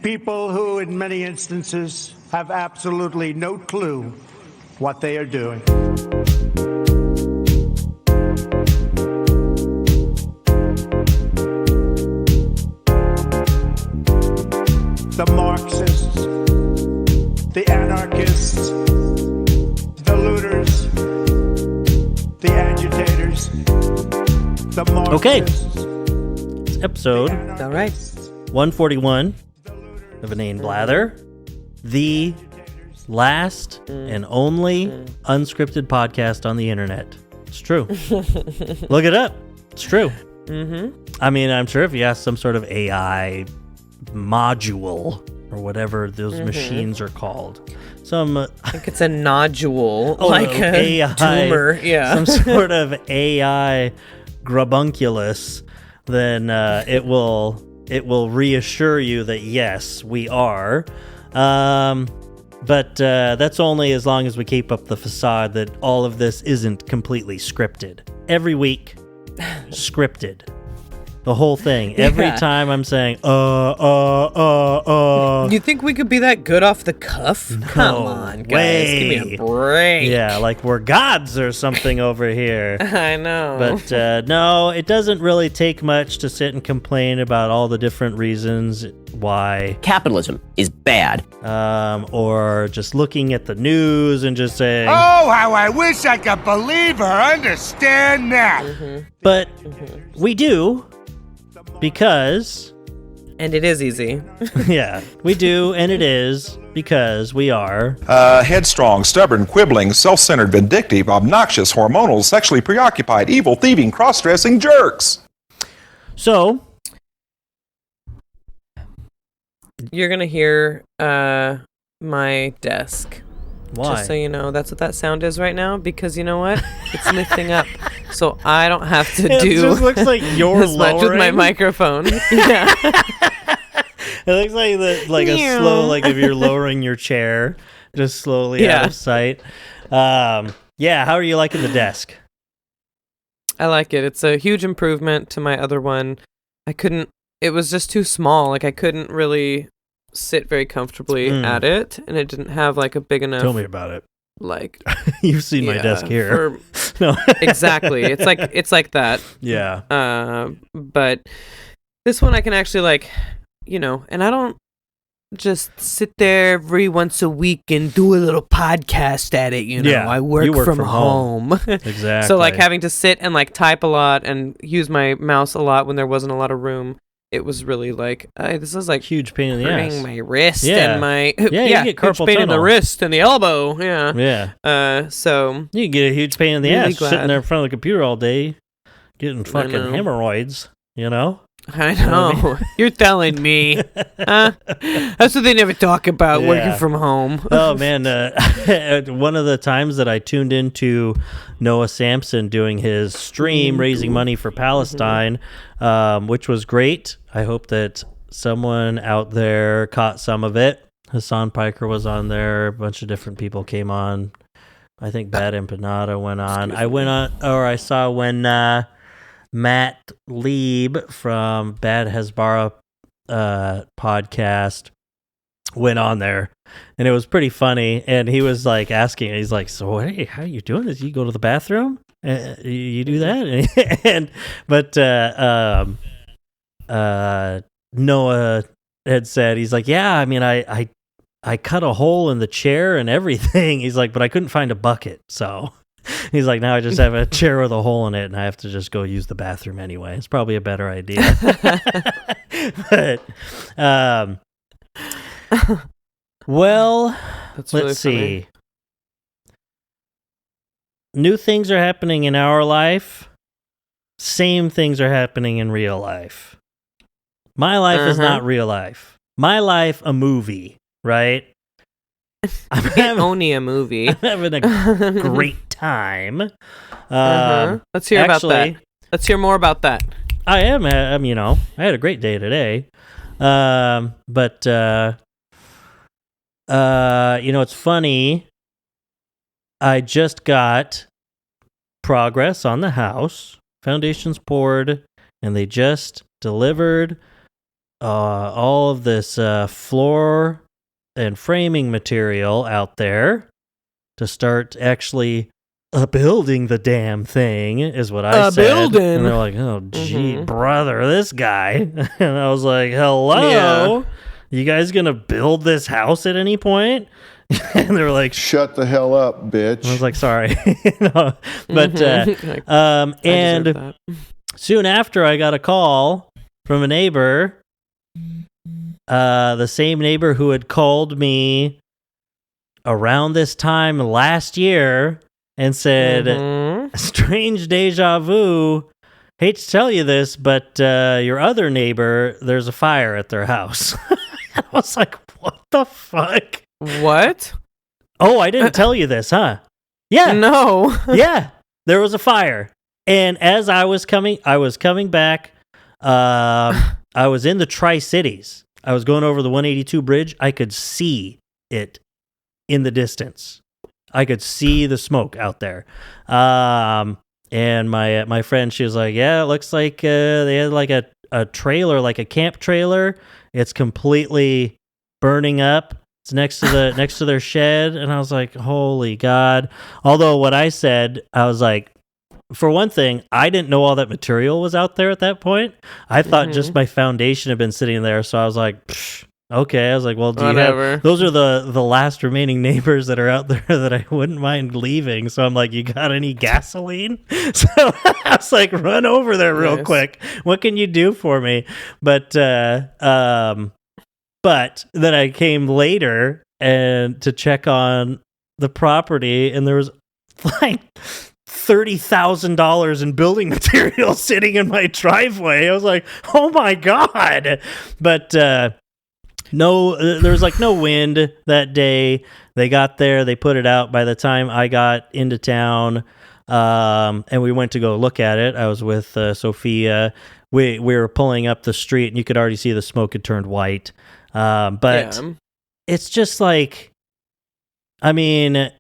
People who, in many instances, have absolutely no clue what they are doing. The Marxists, the anarchists, the looters, the agitators, the Marxists. Okay. It's episode All right. 141 of Inane Blather, the last and only unscripted podcast on the internet. It's true. Look it up. It's true. I mean, I'm sure if you ask some sort of AI module or whatever those machines are called, I think it's a nodule, like a AI, tumor. Yeah. some sort of AI grubunculus, then it will reassure you that yes, we are. But that's only as long as we keep up the facade that all of this isn't completely scripted. Every week, scripted. The whole thing. Every time I'm saying, You think we could be that good off the cuff? Come on, guys. Give me a break. Yeah, like we're gods or something over here. I know. But no, it doesn't really take much to sit and complain about all the different reasons why capitalism is bad. Or just looking at the news and just saying, oh, how I wish I could believe or understand that. But we do, because... And it is easy. Yeah, we do, and it is, because we are... headstrong, stubborn, quibbling, self-centered, vindictive, obnoxious, hormonal, sexually preoccupied, evil, thieving, cross-dressing jerks. So... You're going to hear my desk. Why? Just so you know, that's what that sound is right now, because you know what? It's lifting up, so I don't have to It do just looks like you're as much with my lowering. microphone. Yeah. It looks like a slow, like if you're lowering your chair, just slowly out of sight. Yeah, how are you liking the desk? I like it. It's a huge improvement to my other one. It was just too small. Like, I couldn't really sit very comfortably at it, and it didn't have like a big enough... Tell me about it. Like, You've seen my desk here. No. Exactly. It's like that. Yeah. But this one I can actually, like, you know, and I don't just sit there every once a week and do a little podcast at it, you know. Yeah, I you work work from from home. Exactly. So, like, having to sit and, like, type a lot and use my mouse a lot when there wasn't a lot of room, it was really like, this is like huge pain in the hurting ass. my wrist Yeah. and my Yeah, you get huge carpal pain in the tunnel. wrist and the elbow. Yeah. Yeah. So You can get a huge pain in the Really ass glad. sitting there in front of the computer all day, getting fucking know. hemorrhoids, you know? I know. You're telling me. That's what they never talk about, working Yeah. from home. Oh, man. One of the times that I tuned into Noah Sampson doing his stream raising money for Palestine, which was great. I hope that someone out there caught some of it. Hassan Piker was on there. A bunch of different people came on. I think Bad Empanada went on. I saw when Matt Lieb from Bad Hezbollah podcast went on there, and it was pretty funny. And he was like asking, he's like, "So hey, how are you doing this? You go to the bathroom? You do that?" But Noah had said, he's like, "Yeah, I mean, I cut a hole in the chair and everything." He's like, "But I couldn't find a bucket, so." He's like, now I just have a chair with a hole in it, and I have to just go use the bathroom anyway. It's probably a better idea. But, well, That's really let's funny. see. New things are happening in our life. Same things are happening in real life. My life is not real life. My life, a movie, right? Only a movie. I'm having a great time. Let's hear about that. Let's hear more about that. I am, you know, I had a great day today. But you know, it's funny. I just got progress on the house. Foundation's poured, and they just delivered all of this floor and framing material out there to start actually building the damn thing, is what I said. building. And they're like, oh, gee, brother, this guy. And I was like, hello? Yeah. You guys gonna build this house at any point? And they were like, Shut the hell up, bitch. I was like, sorry. No. But, Like, and that. soon after, I got a call from a neighbor, the same neighbor who had called me around this time last year and said, strange deja vu. Hate to tell you this, but your other neighbor, there's a fire at their house. I was like, what the fuck? What? Oh, I didn't tell you this, huh? Yeah. No. Yeah, there was a fire. And as I was coming back, I was in the Tri-Cities. I was going over the 182 bridge. I could see it in the distance. I could see the smoke out there. And my friend, she was like, yeah, it looks like they had like a trailer, like a camp trailer. It's completely burning up. It's next to their shed. And I was like, holy God. Although what I said, I was like, for one thing, I didn't know all that material was out there at that point. I thought just my foundation had been sitting there. So I was like, okay. I was like, well, those are the last remaining neighbors that are out there that I wouldn't mind leaving. So I'm like, you got any gasoline? So I was like, run over there real quick. What can you do for me? But then I came later and to check on the property, and there was like $30,000 in building materials sitting in my driveway. I was like, oh my God. But no, there was like no wind that day. They got there, they put it out. By the time I got into town, and we went to go look at it, I was with Sophia. We were pulling up the street, and you could already see the smoke had turned white. But it's just like, I mean,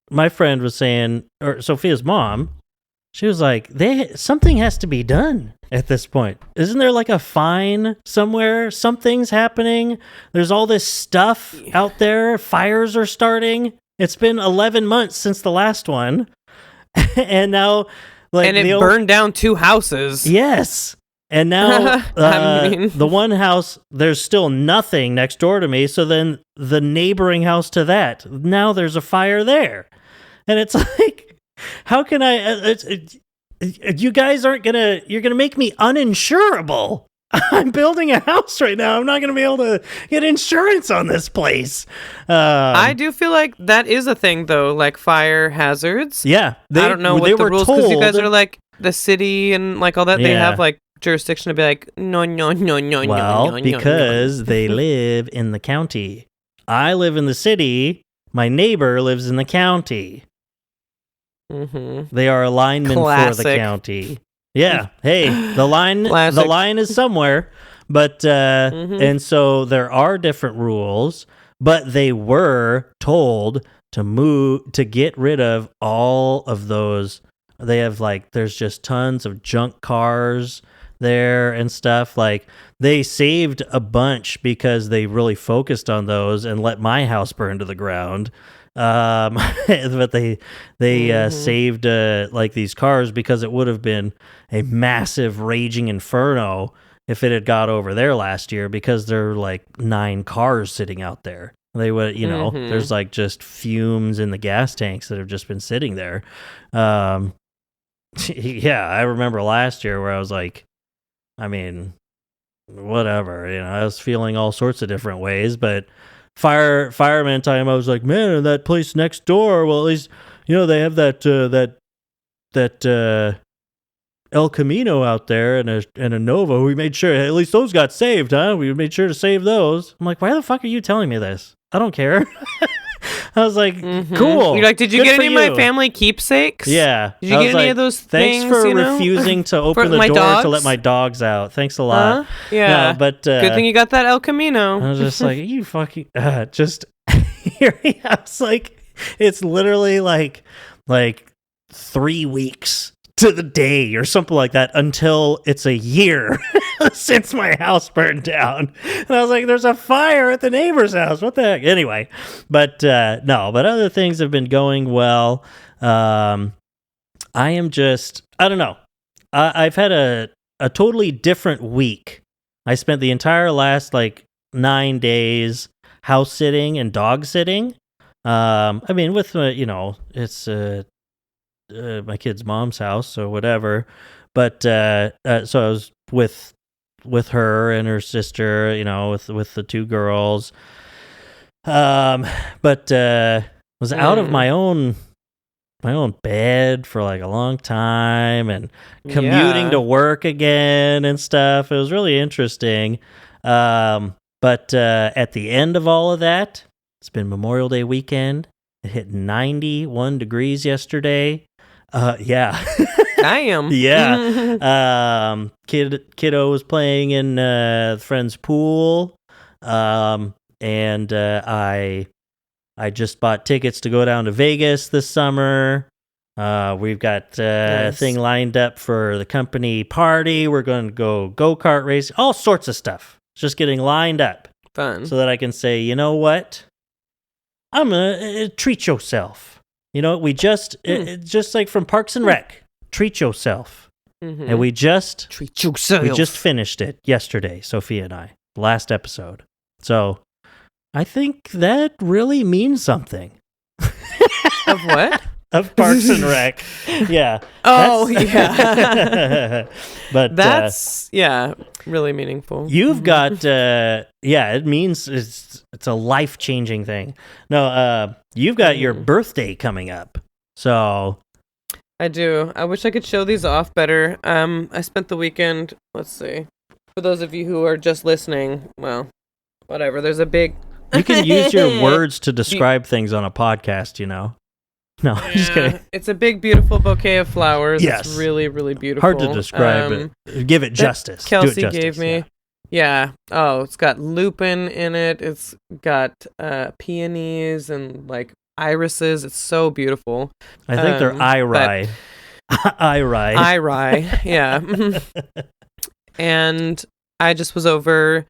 my friend was saying, or Sophia's mom, she was like, something has to be done at this point. Isn't there like a fine somewhere? Something's happening. There's all this stuff out there. Fires are starting. It's been 11 months since the last one. And now, like, and it burned down 2 houses. Yes. And now the one house, there's still nothing next door to me. So then the neighboring house to that, now there's a fire there. And it's like, how can I, you guys you're going to make me uninsurable. I'm building a house right now. I'm not going to be able to get insurance on this place. I do feel like that is a thing, though, like fire hazards. Yeah. I don't know what the rules, because you guys are like the city and like all that. Yeah. They have like jurisdiction to be like, no. Well, because they live in the county. I live in the city. My neighbor lives in the county. Mm-hmm. They are a lineman for the county. Yeah. Hey, the line is somewhere. But and so there are different rules, but they were told to get rid of all of those. They have like, there's just tons of junk cars there and stuff. Like, they saved a bunch because they really focused on those and let my house burn to the ground. But they saved like these cars, because it would have been a massive raging inferno if it had got over there last year, because there are like 9 cars sitting out there. They would, there's like just fumes in the gas tanks that have just been sitting there. Yeah, I remember last year where I was like, I mean, whatever, I was feeling all sorts of different ways, but fireman time, I was like, man, in that place next door, well, at least, they have that El Camino out there and a Nova. We made sure, at least those got saved, huh? We made sure to save those. I'm like, why the fuck are you telling me this? I don't care. I was like, cool. You're like, did you Good get for any of my family keepsakes? Yeah. Did you get any of those things? things? Thanks for refusing to open the door to let my dogs out. Thanks a lot. Yeah. No, but good thing you got that El Camino. I was just like, you fucking just here. I was like, it's literally like 3 weeks to the day or something like that until it's a year since my house burned down. And I was like, there's a fire at the neighbor's house. What the heck? Anyway, but but other things have been going well. I don't know. I've had a totally different week. I spent the entire last 9 days house sitting and dog sitting. With it's my kid's mom's house or whatever, but so I was with her and her sister, with the two girls. But was out of my own bed for a long time and commuting to work again and stuff. It was really interesting. But at the end of all of that, it's been Memorial Day weekend. It hit 91 degrees yesterday. Yeah. Damn. Yeah. Kiddo was playing in the friend's pool. And I just bought tickets to go down to Vegas this summer. We've got a thing lined up for the company party. We're going to go-kart racing, all sorts of stuff. It's just getting lined up. Fun. So that I can say, you know what? I'm going to treat yourself. We just, it's just like from Parks and Rec, treat yourself. Mm-hmm. And we just finished it yesterday, Sophia and I, last episode. So I think that really means something. Of what? Of Parks and Rec. Yeah. Oh, yeah. But that's, really meaningful. You've got, it means it's a life-changing thing. No, you've got your birthday coming up. So I do. I wish I could show these off better. I spent the weekend, let's see. For those of you who are just listening, well, whatever. There's a big... You can use your words to describe things on a podcast, No, I'm just kidding. It's a big, beautiful bouquet of flowers. Yes. It's really, really beautiful. Hard to describe it. Give it justice. Kelsey Do it justice, gave me. Yeah. Oh, it's got lupin in it. It's got peonies and irises. It's so beautiful. I think they're irie. Irie, yeah. And I just was over.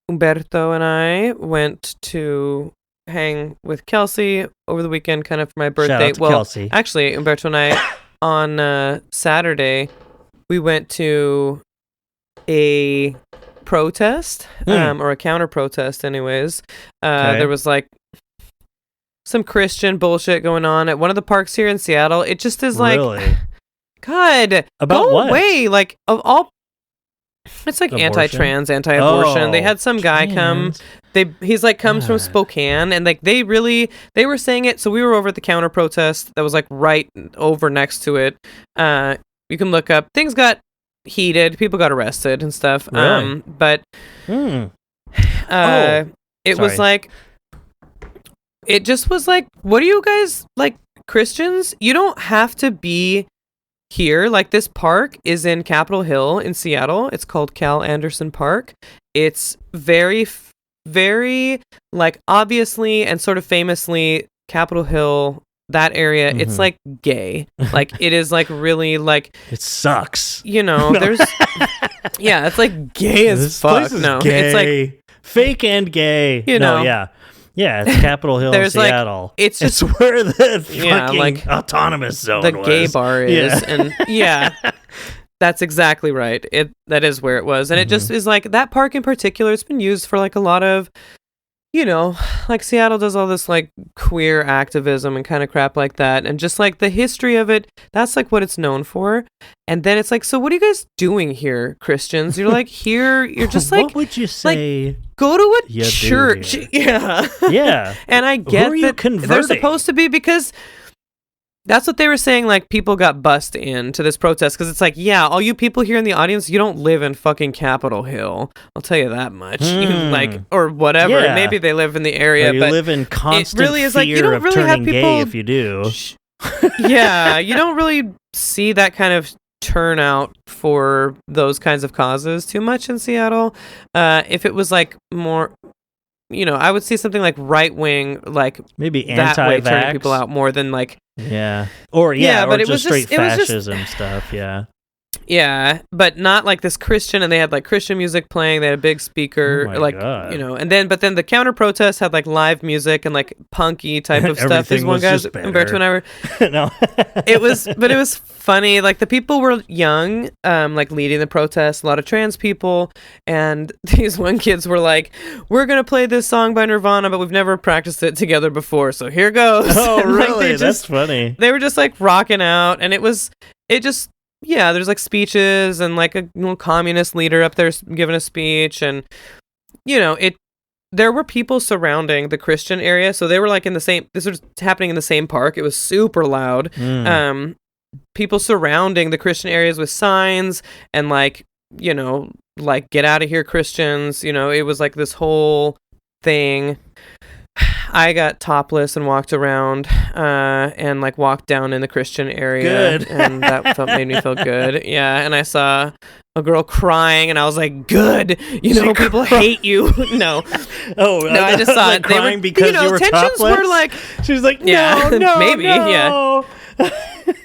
Umberto and I went to hang with Kelsey over the weekend, kind of for my birthday. Shout out to Kelsey. Actually, Umberto and I on Saturday we went to a protest or a counter protest. Anyways, there was some Christian bullshit going on at one of the parks here in Seattle. It just is really? God, about go what? away! Of all. It's Abortion? anti-trans, anti-abortion. Oh, they had some guy come. He's comes from Spokane, and they were saying it. So we were over at the counter protest that was right over next to it. You can look up. Things got heated. People got arrested and stuff. Really? It was it just was what are you guys Christians? You don't have to be here. This park is in Capitol Hill in Seattle. It's called Cal Anderson Park. It's very, very obviously and sort of famously Capitol Hill, that area. Mm-hmm. It's gay. It is really it sucks. There's it's gay as this fuck. Place is no, gay. It's fake and gay. Yeah, it's Capitol Hill in Seattle. It's just where the fucking autonomous zone the was. gay bar is. And that's exactly right. That is where it was. And it just is that park in particular, it's been used for a lot of, Seattle does all this queer activism and kind of crap like that. And just the history of it, that's what it's known for. And then it's so what are you guys doing here, Christians? You're here, you're just what would you say? Go to a church. Yeah. Yeah. And I get that they're supposed to be, because that's what they were saying. People got bussed into this protest because it's all you people here in the audience, you don't live in fucking Capitol Hill. I'll tell you that much. Or whatever. Yeah. Maybe they live in the area, you but live in constant it really is fear you don't of really turning have people gay if you do. Yeah, you don't really see that kind of turnout for those kinds of causes too much in Seattle. If it was more I would see something like right wing, like Maybe that way, turning anti-vax. people out more than like Yeah. Or but or it was just straight it was just- fascism stuff. Yeah. Yeah, but not like this Christian, and they had like Christian music playing. They had a big speaker, Oh my like God. but then the counter protests had like live music and like punky type of stuff. These Everything one was guys, just better. Umberto and I were. No. It was funny. Like the people were young, like leading the protests. A lot of trans people, and these one kids were like, "We're gonna play this song by Nirvana, but we've never practiced it together before, so here goes." Oh, And, like, really? That's funny. they were just like rocking out, and there's like speeches and like a little communist leader up there giving a speech, and there were people surrounding the Christian area, so they were like this was happening in the same park. It was super loud. People surrounding the Christian areas with signs and like get out of here, Christians. It was like this whole thing. I got topless and walked around and like walked down in the Christian area. Good. And that made me feel good. Yeah, and I saw a girl crying and I was like, good. People hate you. No. Oh, No, I just saw like it. They crying were, because you were tensions topless? were like, She was like, no, Yeah, no, maybe, no. yeah.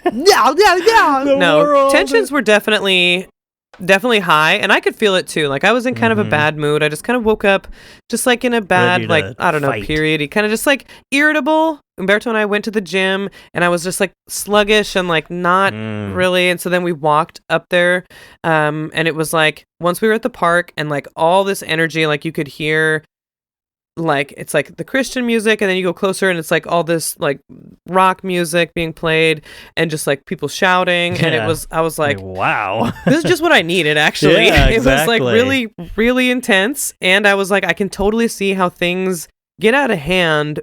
The no, world. tensions were definitely high, and I could feel it too. Like I was in kind of a bad mood. I just kind of woke up just like in a bad, Ready to like, I don't know, fight. period. Kind of just like irritable. Umberto and I went to the gym, and I was just like sluggish and like not really. And so then we walked up there, and it was like once we were at the park, and like all this energy, like you could hear. Like it's like the Christian music, and then you go closer and it's like all this like rock music being played and just like people shouting. And Yeah. I was like, wow. this is just what I needed, actually. Yeah, It was like exactly. really, really intense. And I was like, I can totally see how things get out of hand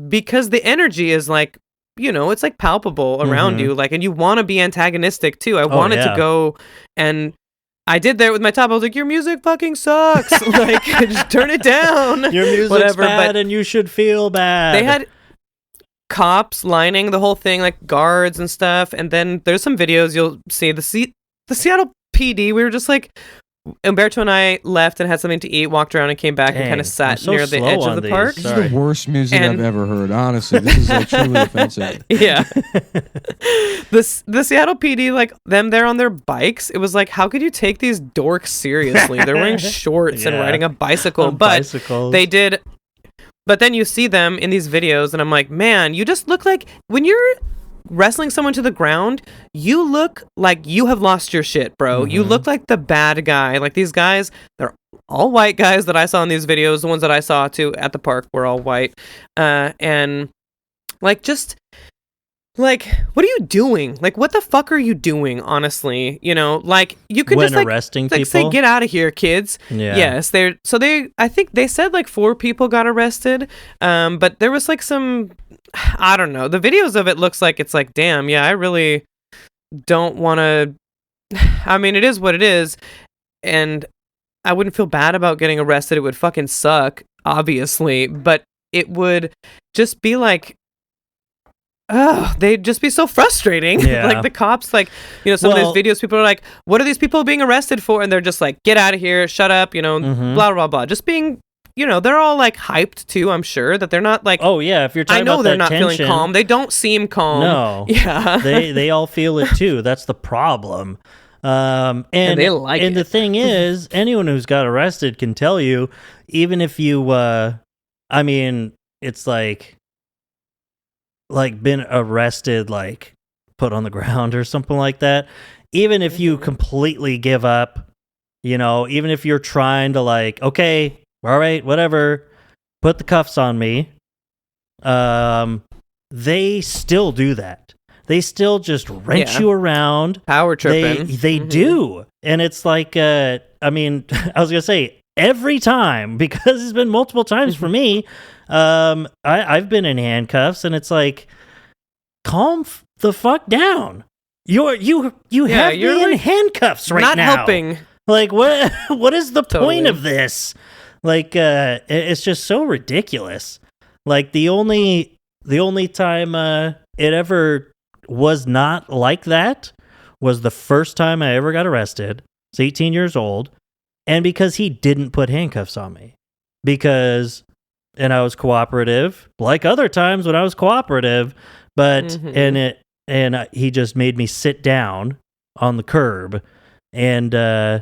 because the energy is like, it's like palpable around you. Like, and you want to be antagonistic too. I wanted yeah. to go, and I did that with my top. I was like, your music fucking sucks. Like, just turn it down. Your music's Whatever, bad but and you should feel bad. they had cops lining the whole thing, like guards and stuff. And then there's some videos you'll see the Seattle PD. We were just like, Umberto and I left and had something to eat, walked around and came back and Dang, kind of I'm sat so near the slow edge on of the these. park. This Sorry. is the worst music And- I've ever heard. Honestly, this is like truly offensive. Yeah. The Seattle PD, like them there on their bikes, it was like, how could you take these dorks seriously? They're wearing shorts and Yeah. riding a bicycle. On But bicycles. they did. But then you see them in these videos, and I'm like, man, you just look like when you're wrestling someone to the ground, you look like you have lost your shit, bro. You look like the bad guy. Like these guys, they're all white guys that I saw in these videos. The ones that I saw too at the park were all white. And like, just like, what are you doing? Like, what the fuck are you doing? Honestly, like you could When just like, arresting like say, people? get out of here, kids. Yeah. Yes, I think they said like 4 people got arrested. But there was like some, I don't know. The videos of it looks like it's like, damn, yeah, I really don't want to. I mean, it is what it is, and I wouldn't feel bad about getting arrested. It would fucking suck, obviously, but it would just be like, oh, they'd just be so frustrating. Yeah. Like the cops, like, some Well- of these videos, people are like, what are these people being arrested for? And they're just like, get out of here, shut up, blah, blah, blah. Just being, they're all like hyped too, I'm sure, that they're not like, Oh yeah, if you're talking I know about they're that not tension, feeling calm. They don't seem calm. No. Yeah. they all feel it too. That's the problem. And they like and it. the thing is, anyone who's got arrested can tell you, even if you I mean, it's like been arrested, like put on the ground or something like that. Even if you completely give up, even if you're trying to like, okay, all right, whatever, put the cuffs on me. They still do that. They still just wrench Yeah. you around. Power tripping. They do. And it's like, I mean, I was going to say, every time, because it's been multiple times for me, I've been in handcuffs, and it's like, calm the fuck down. You have you're me in like handcuffs right not now. helping. Like, what is the point Totally. of this? Like, it's just so ridiculous. Like, the only time it ever was not like that was the first time I ever got arrested. I was 18 years old, and because he didn't put handcuffs on me. Because and I was cooperative, like other times when I was cooperative, but he just made me sit down on the curb and have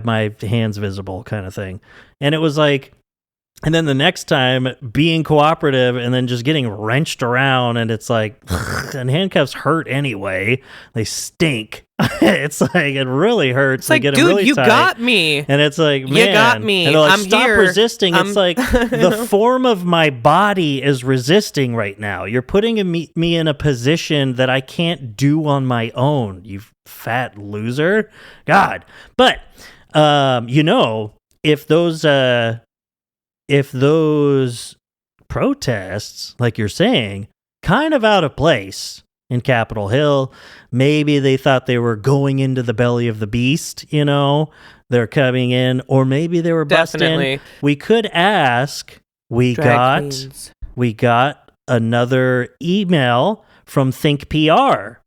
my hands visible kind of thing. And it was like, and then the next time being cooperative and then just getting wrenched around, and it's like, and handcuffs hurt anyway. They stink. It's like, it really hurts. It's like, they get dude, really you tight. got me. And it's like, man. You got me. And they're like, I'm stop here. resisting. It's like, the form of my body is resisting right now. You're putting me in a position that I can't do on my own, you fat loser. God. But, if those protests, like you're saying, kind of out of place in Capitol Hill, maybe they thought they were going into the belly of the beast, they're coming in, or maybe they were busting. Definitely. We could ask, we got another email from Think PR.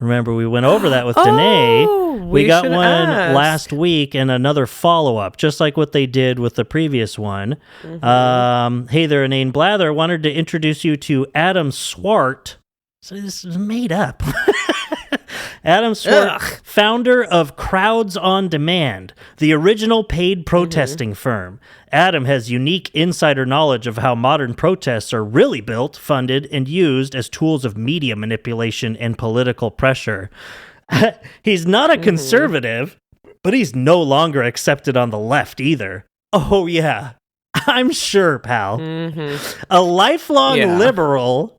Remember, we went over that with Danae. We got one last week and another follow-up, just like what they did with the previous one. Hey there, Inane Blather. Wanted to introduce you to Adam Swart. So this is made up. Adam Swart, founder of Crowds on Demand, the original paid protesting firm. Adam has unique insider knowledge of how modern protests are really built, funded, and used as tools of media manipulation and political pressure. He's not a conservative, but he's no longer accepted on the left either. Oh, yeah. I'm sure, pal. A lifelong liberal,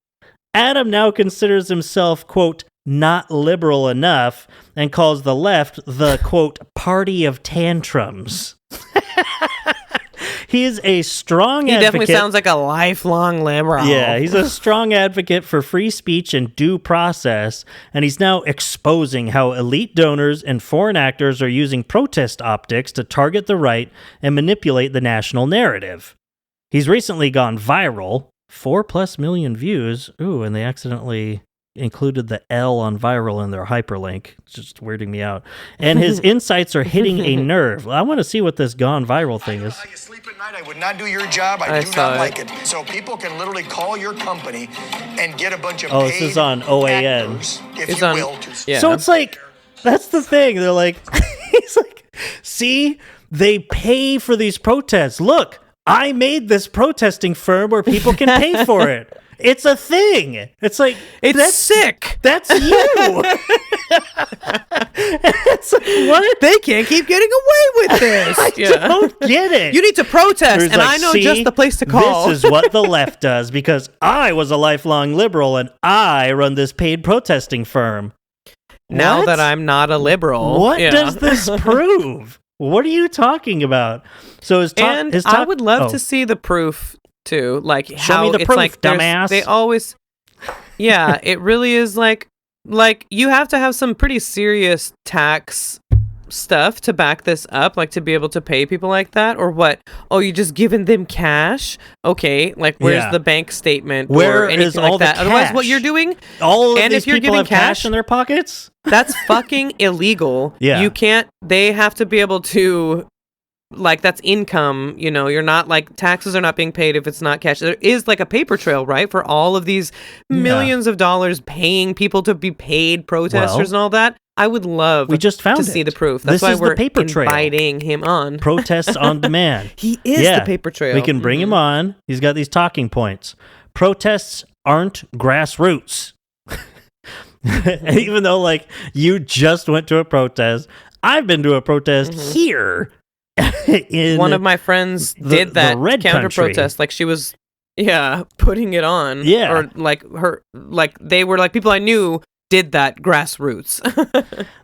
Adam now considers himself, quote, not liberal enough, and calls the left the, quote, party of tantrums. He is a strong advocate. He definitely sounds like a lifelong liberal. Yeah, he's a strong advocate for free speech and due process, and he's now exposing how elite donors and foreign actors are using protest optics to target the right and manipulate the national narrative. He's recently gone viral, 4+ million views. Ooh, and they accidentally included the L on viral in their hyperlink. It's just weirding me out. And his insights are hitting a nerve. I want to see what this gone viral thing is. You sleep at night. I would not do your job. I do not like it. So people can literally call your company and get a bunch of this is on OAN. So it's like, that's the thing. They're like, he's like, see, they pay for these protests. Look, I made this protesting firm where people can pay for it. It's a thing. It's like, that's sick. That's you. It's like, what? They can't keep getting away with this. I don't get it. You need to protest, and I know just the place to call. This is what the left does because I was a lifelong liberal and I run this paid protesting firm. Now that I'm not a liberal. What does this prove? What are you talking about? So I would love to see the proof too, like show how me the it's proof, like dumbass. They always, it really is like you have to have some pretty serious tax stuff to back this up, like to be able to pay people like that, or what? Oh, you just giving them cash? Okay, like where's the bank statement Where or anything is like all that? the Otherwise, cash? what you're doing? All of and these if you're people giving have cash in their pockets. That's fucking illegal. Yeah. You can't. They have to be able to. Like, that's income, you're not, like, taxes are not being paid if it's not cash. There is, like, a paper trail, right, for all of these millions of dollars paying people to be paid protesters and all that. I would love to see the proof. That's why we're inviting him on. Protests on demand. He is the paper trail. We can bring him on. He's got these talking points. Protests aren't grassroots. Even though, like, you just went to a protest. I've been to a protest here. One of my friends did that counter protest, like she was putting it on, or they were like people I knew did that grassroots.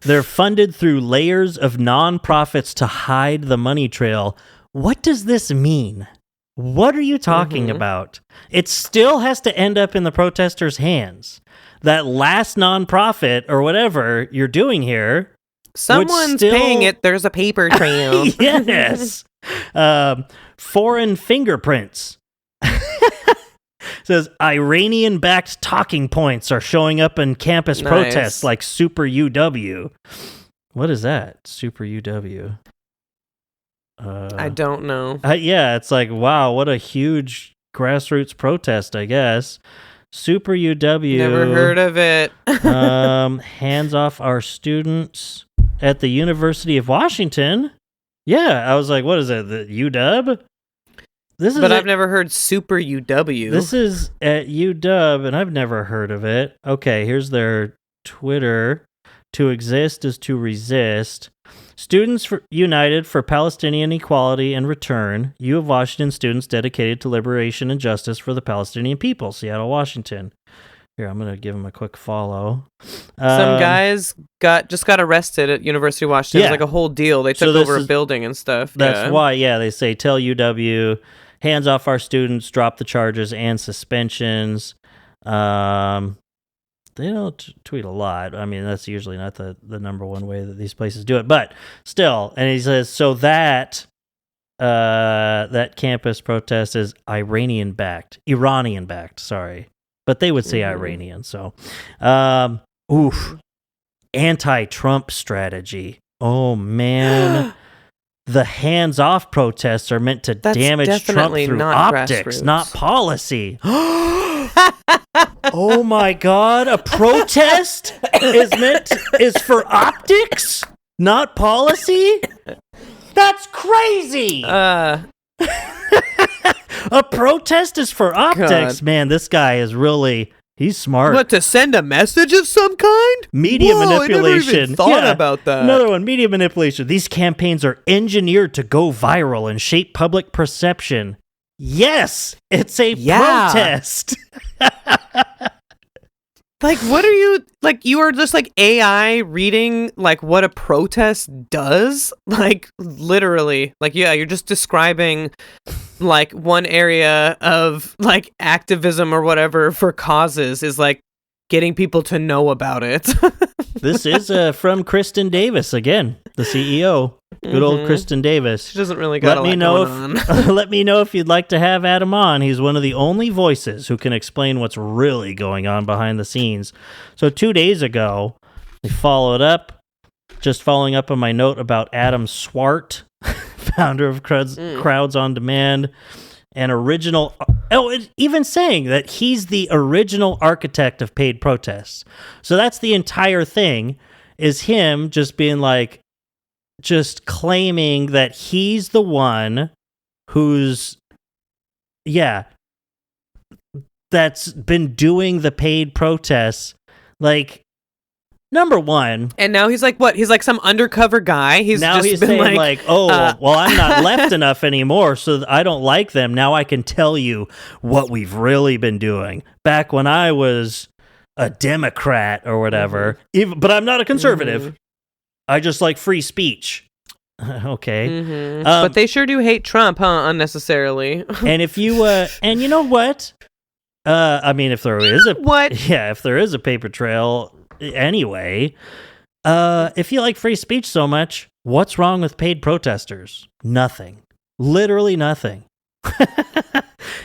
They're funded through layers of nonprofits to hide the money trail. What does this mean? What are you talking about? It still has to end up in the protesters' hands. That last nonprofit or whatever you're doing here, someone's paying it. There's a paper trail. Yes. Foreign fingerprints. Says Iranian-backed talking points are showing up in campus protests like Super UW. What is that? Super UW. I don't know. Yeah, it's like, wow, what a huge grassroots protest, I guess. Super UW. Never heard of it. Hands off our students at the University of Washington. Yeah, I was like, what is it? The UW? But I've never heard Super UW. This is at UW, and I've never heard of it. Okay, here's their Twitter. To exist is to resist. Students United for Palestinian Equality and Return. U of Washington students dedicated to liberation and justice for the Palestinian people. Seattle, Washington. Here, I'm going to give them a quick follow. Some guys got arrested at University of Washington. It was like a whole deal. They took over a building and stuff. That's why, they say, tell UW, hands off our students, drop the charges and suspensions. They don't tweet a lot. I mean, that's usually not the number one way that these places do it. But still, and he says, so that campus protest is Iranian-backed, sorry. But they would say Iranian, so. Anti-Trump strategy. Oh, man. The hands-off protests are meant to damage Trump through optics, not policy. Oh my God! A protest is for optics, not policy. That's crazy. A protest is for optics. God. Man, this guy is he's smart. What, to send a message of some kind? Media manipulation. I never even thought about that. Another one, media manipulation. These campaigns are engineered to go viral and shape public perception. Yes, it's a protest. Like, what are you, like, you are just, like, AI reading, like, what a protest does? Like, literally. Like, yeah, you're just describing, like, one area of, like, activism or whatever for causes is, like, getting people to know about it. This is from Kristen Davis, again, the CEO. Good old Kristen Davis. She doesn't really got going on. Let me know if you'd like to have Adam on. He's one of the only voices who can explain what's really going on behind the scenes. So 2 days ago, they followed up, just following up on my note about Adam Swart, founder of Crowds on Demand, and even saying that he's the original architect of paid protests. So that's the entire thing, is him just being like, just claiming that he's the one that's been doing the paid protests. Like, number one. And now he's like, what? He's like some undercover guy. He's saying like, well, I'm not left enough anymore, so I don't like them. Now I can tell you what we've really been doing. Back when I was a Democrat or whatever, but I'm not a conservative. I just like free speech. Okay. But they sure do hate Trump, huh? Unnecessarily. And if you, and you know what? I mean, if there is if there is a paper trail anyway, if you like free speech so much, what's wrong with paid protesters? Nothing. Literally nothing.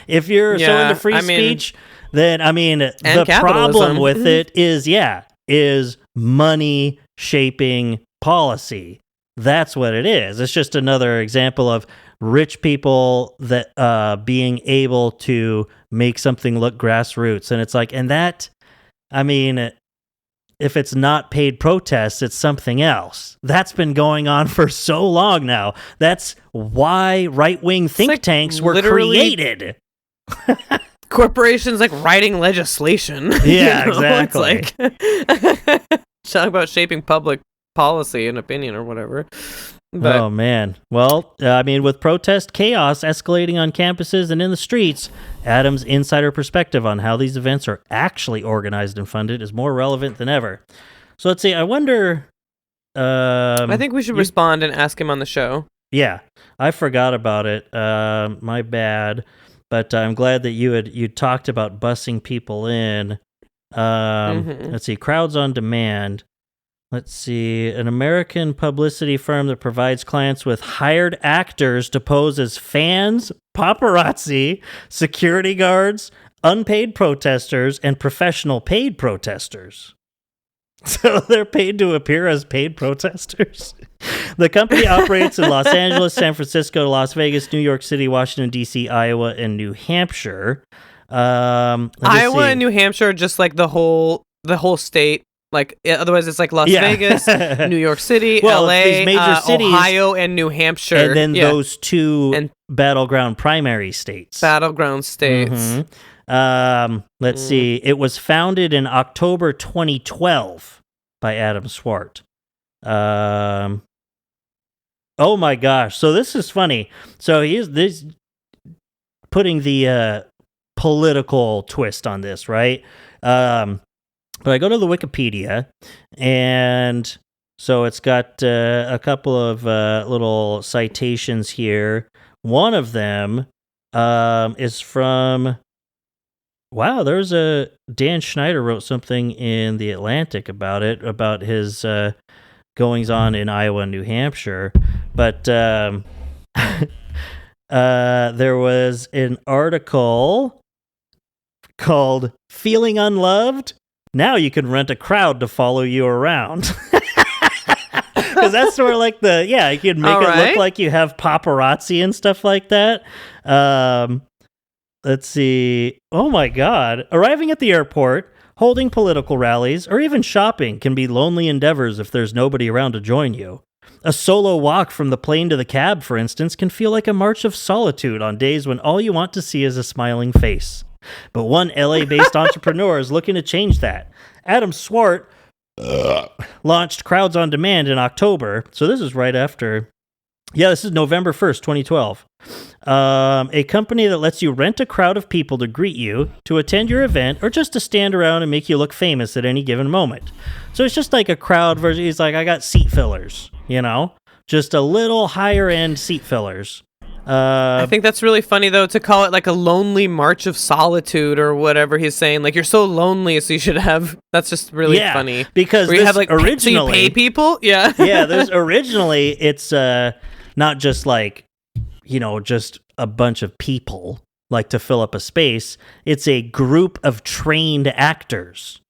If you're so into free speech, then, I mean, the problem with it is money shaping policy. That's what it is. It's just another example of rich people that being able to make something look grassroots. And it's like, and that, I mean, if it's not paid protests, it's something else. That's been going on for so long now. That's why right-wing think tanks were created. Corporations like writing legislation. Yeah, exactly. It's like talk about shaping public policy and opinion or whatever. But, oh man. Well, I mean, with protest chaos escalating on campuses and in the streets, Adam's insider perspective on how these events are actually organized and funded is more relevant than ever. So let's see. I wonder. I think we should respond and ask him on the show. Yeah, I forgot about it. My bad. But I'm glad that you talked about bussing people in. Let's see. Crowds on Demand. Let's see, an American publicity firm that provides clients with hired actors to pose as fans, paparazzi, security guards, unpaid protesters, and professional paid protesters. So they're paid to appear as paid protesters. The company operates in Los Angeles, San Francisco, Las Vegas, New York City, Washington, D.C., Iowa, and New Hampshire. Iowa and New Hampshire are just like the whole state. Like otherwise, it's like Las Vegas, New York City, LA, these major cities, Ohio, and New Hampshire, and then those two battleground primary states. Battleground states. Let's see. It was founded in October 2012 by Adam Swart. Oh my gosh! So this is funny. So he's putting the political twist on this, right? But I go to the Wikipedia, and so it's got a couple of little citations here. One of them is from, wow, there's a, Dan Schneider wrote something in The Atlantic about it, about his goings on in Iowa and New Hampshire. But there was an article called Feeling Unloved? Now you can rent a crowd to follow you around. Because that's sort of like you can make it look like you have paparazzi and stuff like that. Let's see. Oh my God. Arriving at the airport, holding political rallies, or even shopping can be lonely endeavors if there's nobody around to join you. A solo walk from the plane to the cab, for instance, can feel like a march of solitude on days when all you want to see is a smiling face. But one LA-based entrepreneur is looking to change that. Adam Swart launched Crowds on Demand in October. So this is right after. Yeah, this is November 1st, 2012. A company that lets you rent a crowd of people to greet you, to attend your event, or just to stand around and make you look famous at any given moment. So it's just like a crowd version. He's like, I got seat fillers, just a little higher end seat fillers. I think that's really funny, though, to call it like a lonely march of solitude or whatever he's saying. Like, you're so lonely, so you should have. That's just really funny. Because you have like originally, so you pay people. Yeah, yeah. There's originally it's not just like just a bunch of people like to fill up a space. It's a group of trained actors.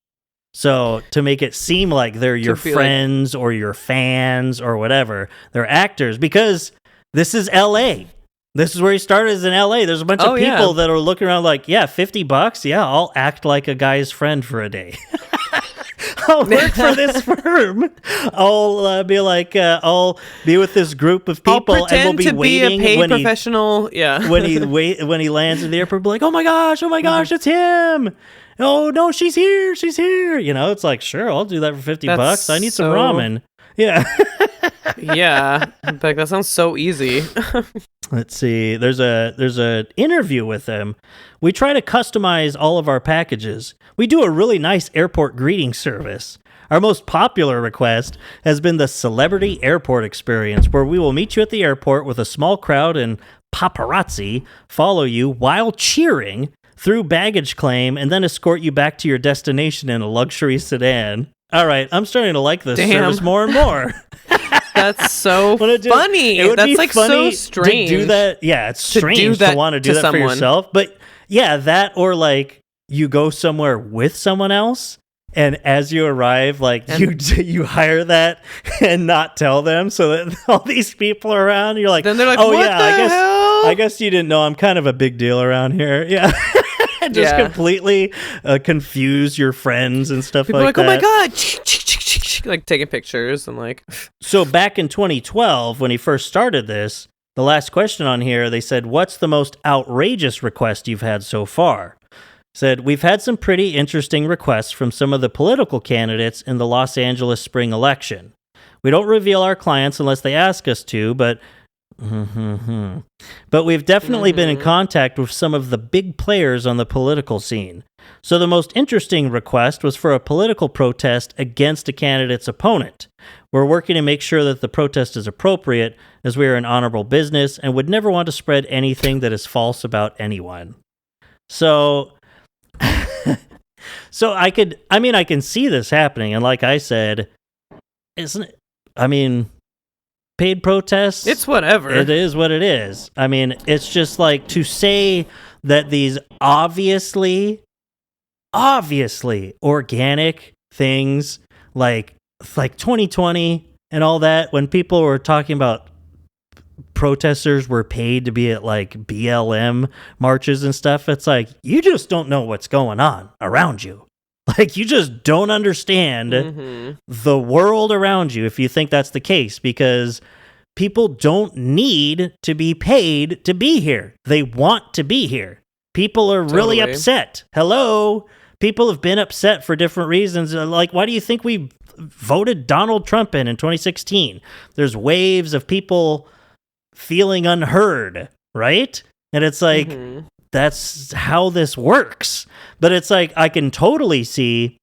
So to make it seem like they're your friends or your fans or whatever, they're actors because this is L.A. This is where he started, is in L.A. There's a bunch of people that are looking around like, yeah, $50? Yeah, I'll act like a guy's friend for a day. I'll work for this firm. I'll be like, I'll be with this group of people, and we'll be waiting be a paid professional. When he lands in the airport, be like, oh my gosh, it's him. Oh no, she's here. It's like, sure, I'll do that for $50. I need some ramen. Yeah. Yeah, like that sounds so easy. Let's see. There's a interview with them. We try to customize all of our packages. We do a really nice airport greeting service. Our most popular request has been the Celebrity Airport Experience, where we will meet you at the airport with a small crowd and paparazzi follow you while cheering through baggage claim and then escort you back to your destination in a luxury sedan. All right, I'm starting to like this service more and more. That's so funny. That's like so strange to do that. Yeah, it's strange to want to do that for yourself. But yeah, that or like you go somewhere with someone else, and as you arrive, like you hire that and not tell them, so that all these people are around. You're like, then they're like, oh what hell? I guess you didn't know I'm kind of a big deal around here. Yeah. Just completely confuse your friends and stuff people like that. People are like, oh my God. Like taking pictures and like. So back in 2012, when he first started this, the last question on here, they said, what's the most outrageous request you've had so far? Said, we've had some pretty interesting requests from some of the political candidates in the Los Angeles spring election. We don't reveal our clients unless they ask us to, but we've definitely been in contact with some of the big players on the political scene. So the most interesting request was for a political protest against a candidate's opponent. We're working to make sure that the protest is appropriate, as we are an honorable business and would never want to spread anything that is false about anyone. So I can see this happening, and like I said, isn't it? I mean, paid protests, it's whatever. It is what it is. I mean, it's just like to say that these obviously organic things like 2020 and all that, when people were talking about protesters were paid to be at like BLM marches and stuff, it's like, you just don't know what's going on around you. Like, you just don't understand the world around you if you think that's the case, because people don't need to be paid to be here. They want to be here. People are really upset. Hello? People have been upset for different reasons. Like, why do you think we voted Donald Trump in 2016? There's waves of people feeling unheard, right? And it's like, that's how this works. But it's like, I can totally see,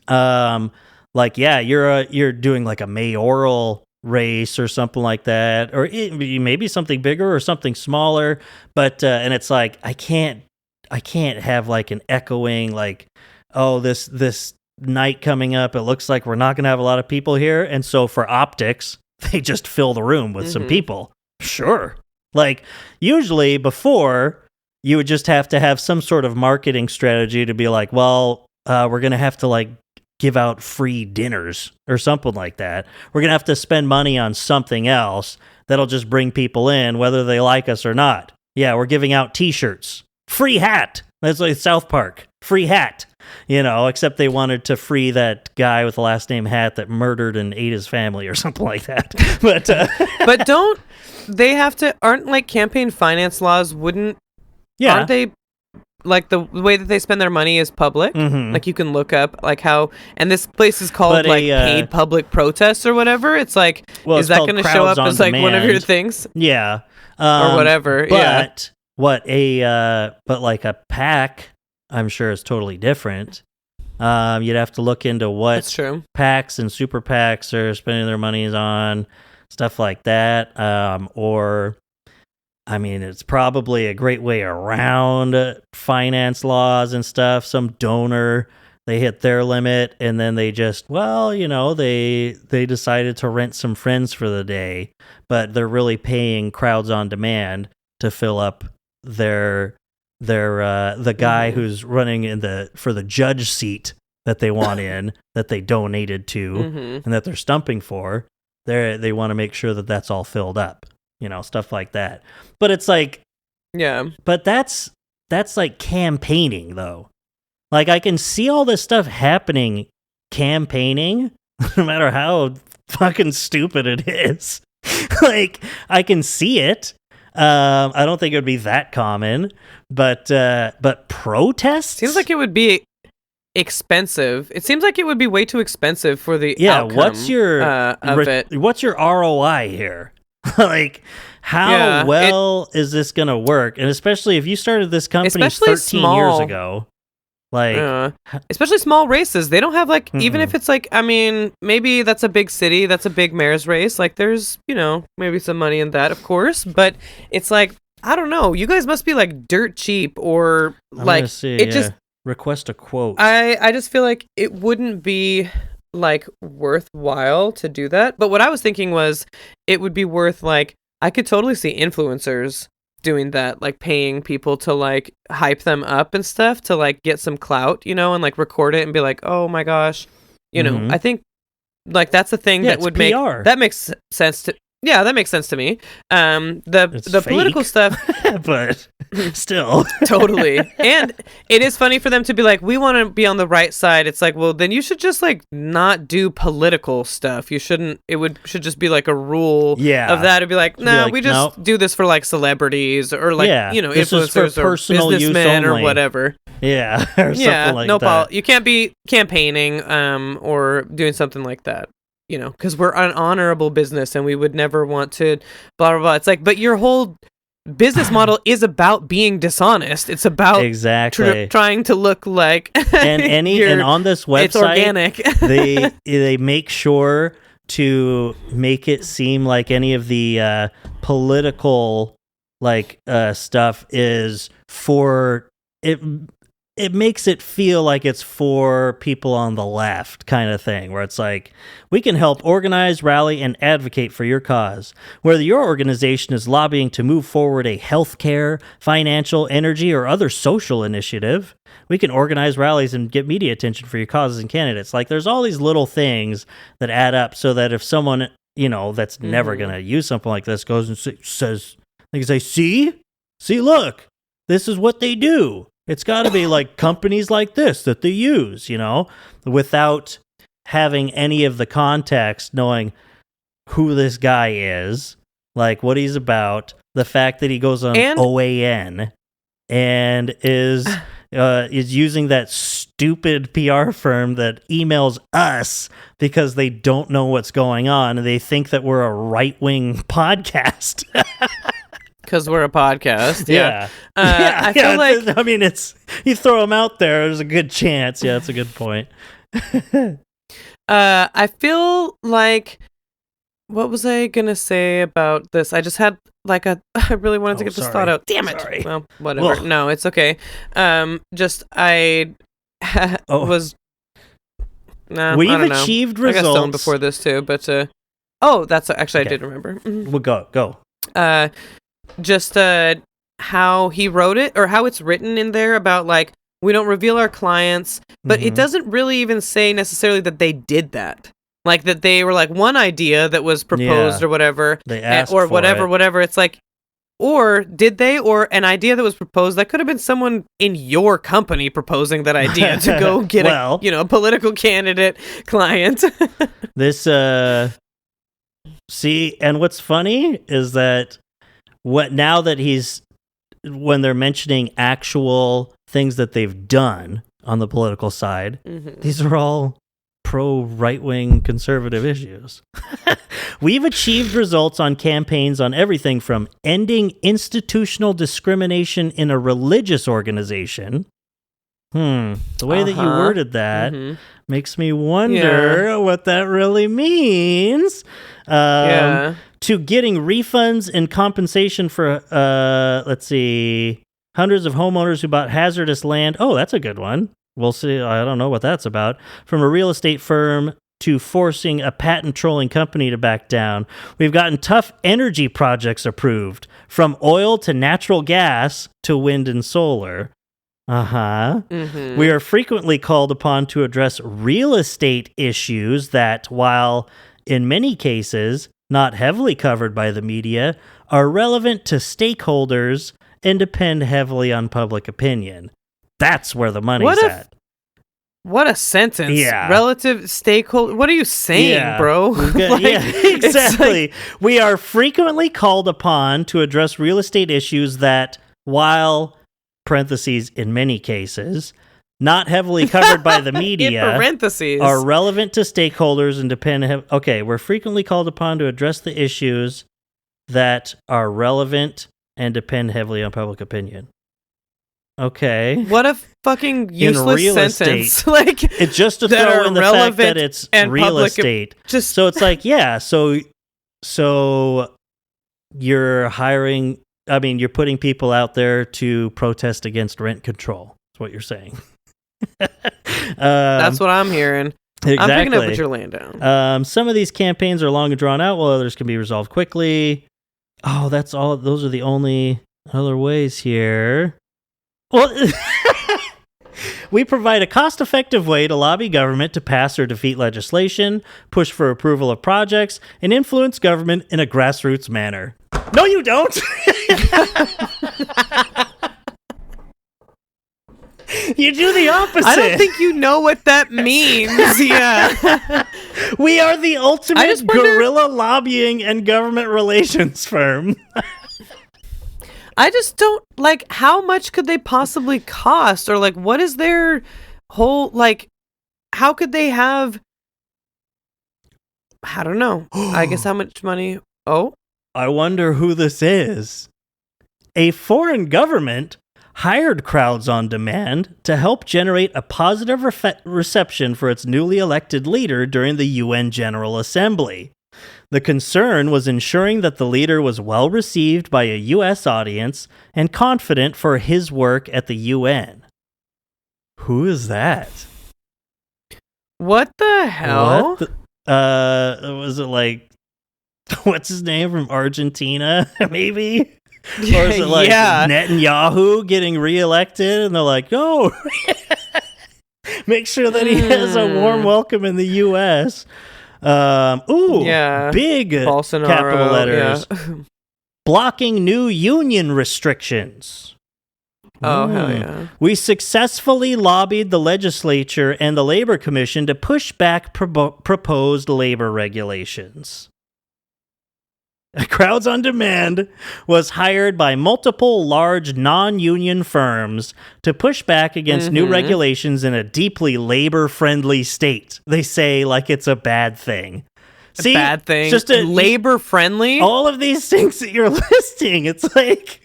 like, yeah, you're doing like a mayoral race or something like that, or maybe something bigger or something smaller. But and it's like, I can't have like an echoing, like, oh, this night coming up, it looks like we're not going to have a lot of people here, and so for optics, they just fill the room with some people. Sure. Like, usually before, you would just have to have some sort of marketing strategy to be like, well, we're going to have to like give out free dinners or something like that. We're going to have to spend money on something else that'll just bring people in, whether they like us or not. Yeah, we're giving out t-shirts. Free hat. That's like South Park. Free hat. You know, except they wanted to free that guy with the last name Hat that murdered and ate his family or something like that. But don't they have to, aren't like campaign finance laws, aren't they, like, the way that they spend their money is public? Like, you can look up like how, and this place is called paid public protests or whatever. It's like, is that going to show up as like one of your things? Yeah. Or whatever. But but like a PAC, I'm sure is totally different. You'd have to look into what That's true. PACs and super PACs are spending their monies on, stuff like that. Or, I mean, it's probably a great way around finance laws and stuff. Some donor, they hit their limit, and then they just, well, you know, they decided to rent some friends for the day, but they're really paying crowds on demand to fill up the guy who's running for the judge seat that they want in, that they donated to, and that they're stumping for. They want to make sure that that's all filled up, you know, stuff like that. But it's like, yeah, but that's like campaigning though. Like, I can see all this stuff happening, campaigning, no matter how fucking stupid it is. Like, I can see it. I don't think it would be that common, but protests? Seems like it would be expensive. It seems like it would be way too expensive for the outcome what's your of it. What's your ROI here? Like, how is this gonna work? And especially if you started this company 13 years ago, like, especially small races, they don't have like, even if it's like, I mean, maybe that's a big city, that's a big mayor's race, like, there's, you know, maybe some money in that, of course, but it's like, I don't know, you guys must be like dirt cheap, or like, just request a quote. I just feel like it wouldn't be like worthwhile to do that. But what I was thinking was, it would be worth, like, I could totally see influencers doing that, like paying people to like hype them up and stuff to like get some clout, you know, and like record it and be like, oh my gosh, you know. I think like that's a thing that would make that makes sense to that makes sense to me. The political stuff, but still totally. And it is funny for them to be like, we want to be on the right side. It's like, well, then you should just like not do political stuff. You shouldn't. Should just be like a rule of that. It'd be like, no, we just do this for like celebrities or like you know, influencers or businessmen or whatever. Yeah, or something like that. You can't be campaigning or doing something like that. You know, because we're an honorable business and we would never want to blah, blah, blah. It's like, but your whole business model is about being dishonest. It's about trying to look like and on this website, it's organic. they make sure to make it seem like any of the political like stuff is for it. it makes it feel like it's for people on the left kind of thing, where it's like, we can help organize, rally, and advocate for your cause. Whether your organization is lobbying to move forward a healthcare, financial, energy, or other social initiative, we can organize rallies and get media attention for your causes and candidates. Like, there's all these little things that add up so that if someone, that's never going to use something like this goes and says, they can say, see, look, this is what they do. It's got to be like companies like this that they use, without having any of the context, knowing who this guy is, like what he's about, the fact that he goes on OAN and is using that stupid PR firm that emails us because they don't know what's going on and they think that we're a right-wing podcast. Because we're a podcast. Yeah. I feel like... I mean, it's... You throw them out there, there's a good chance. Yeah, that's a good point. I feel like... What was I going to say about this? I just had I really wanted to get this thought out. Damn it. Sorry. Well, whatever. Ugh. No, it's okay. Was... Nah, We've I don't know. achieved results. I got stoned before this too, but... that's... Actually, okay. I did remember. We'll go. Just how he wrote it, or how it's written in there about like, we don't reveal our clients, but it doesn't really even say necessarily that they did that. Like that they were like one idea that was proposed or whatever, they asked or for whatever. It's like, or did they, or an idea that was proposed that could have been someone in your company proposing that idea to go get a political candidate client. This see, and what's funny is that now that when they're mentioning actual things that they've done on the political side, these are all pro right-wing conservative issues. We've achieved results on campaigns on everything from ending institutional discrimination in a religious organization. The way that you worded that makes me wonder what that really means. To getting refunds and compensation for, hundreds of homeowners who bought hazardous land. Oh, that's a good one. We'll see. I don't know what that's about. From a real estate firm to forcing a patent trolling company to back down. We've gotten tough energy projects approved, from oil to natural gas to wind and solar. We are frequently called upon to address real estate issues that, while in many cases not heavily covered by the media, are relevant to stakeholders and depend heavily on public opinion. That's where the money's at. What a sentence. Yeah. Relative stakeholder. What are you saying, bro? Exactly. We are frequently called upon to address real estate issues that, while, parentheses, in many cases, not heavily covered by the media, are relevant to stakeholders and depend... we're frequently called upon to address the issues that are relevant and depend heavily on public opinion. Okay. What a fucking useless sentence. Estate, like, it's just to throw in the fact that it's real estate. So it's like, so you're hiring... you're putting people out there to protest against rent control. That's what you're saying. That's what I'm hearing. Exactly. I'm picking up what you're laying down. Some of these campaigns are long and drawn out, while others can be resolved quickly. Oh, that's all. Those are the only other ways here. Well, we provide a cost-effective way to lobby government to pass or defeat legislation, push for approval of projects, and influence government in a grassroots manner. No, you don't. You do the opposite. I don't think you know what that means. Yeah. We are the ultimate guerrilla lobbying and government relations firm. I just don't, how much could they possibly cost? Or, what is their whole, how could they have, I don't know. I guess how much money? Oh? I wonder who this is. A foreign government hired Crowds on Demand to help generate a positive reception for its newly elected leader during the UN General Assembly. The concern was ensuring that the leader was well received by a U.S. audience and confident for his work at the UN. Who is that? What the hell? Was it like, what's his name from Argentina? Maybe? Or is it like Netanyahu getting reelected? And they're like, no, make sure that he has a warm welcome in the U.S. Big Bolsonaro, capital letters. Yeah. Blocking new union restrictions. Oh, hell yeah. We successfully lobbied the legislature and the Labor Commission to push back proposed labor regulations. Crowds on Demand was hired by multiple large non-union firms to push back against new regulations in a deeply labor-friendly state. They say like it's a bad thing. See, bad thing. Just labor-friendly? All of these things that you're listing, it's like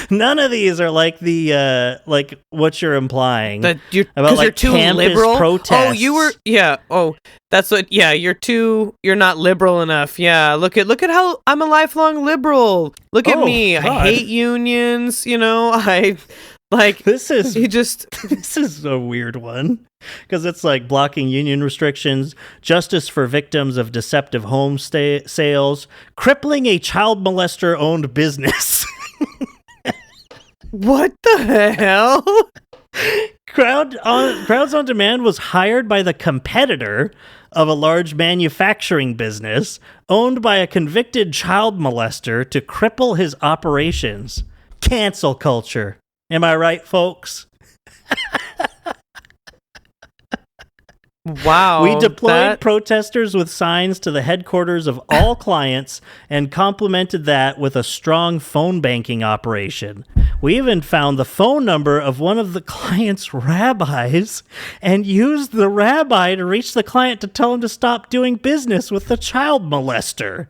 none of these are like the like what you're implying that you're about like you're too campus liberal. protests. Oh, you were that's what. Yeah, you're not liberal enough. Yeah, look at how I'm a lifelong liberal. Look at me. God. I hate unions. You know, I like this is this is a weird one because it's like blocking union restrictions, justice for victims of deceptive home sales, crippling a child molester owned business. What the hell? Crowds on Demand was hired by the competitor of a large manufacturing business owned by a convicted child molester to cripple his operations. Cancel culture. Am I right, folks? Wow. We deployed protesters with signs to the headquarters of all clients and complemented that with a strong phone banking operation. We even found the phone number of one of the client's rabbis and used the rabbi to reach the client to tell him to stop doing business with the child molester.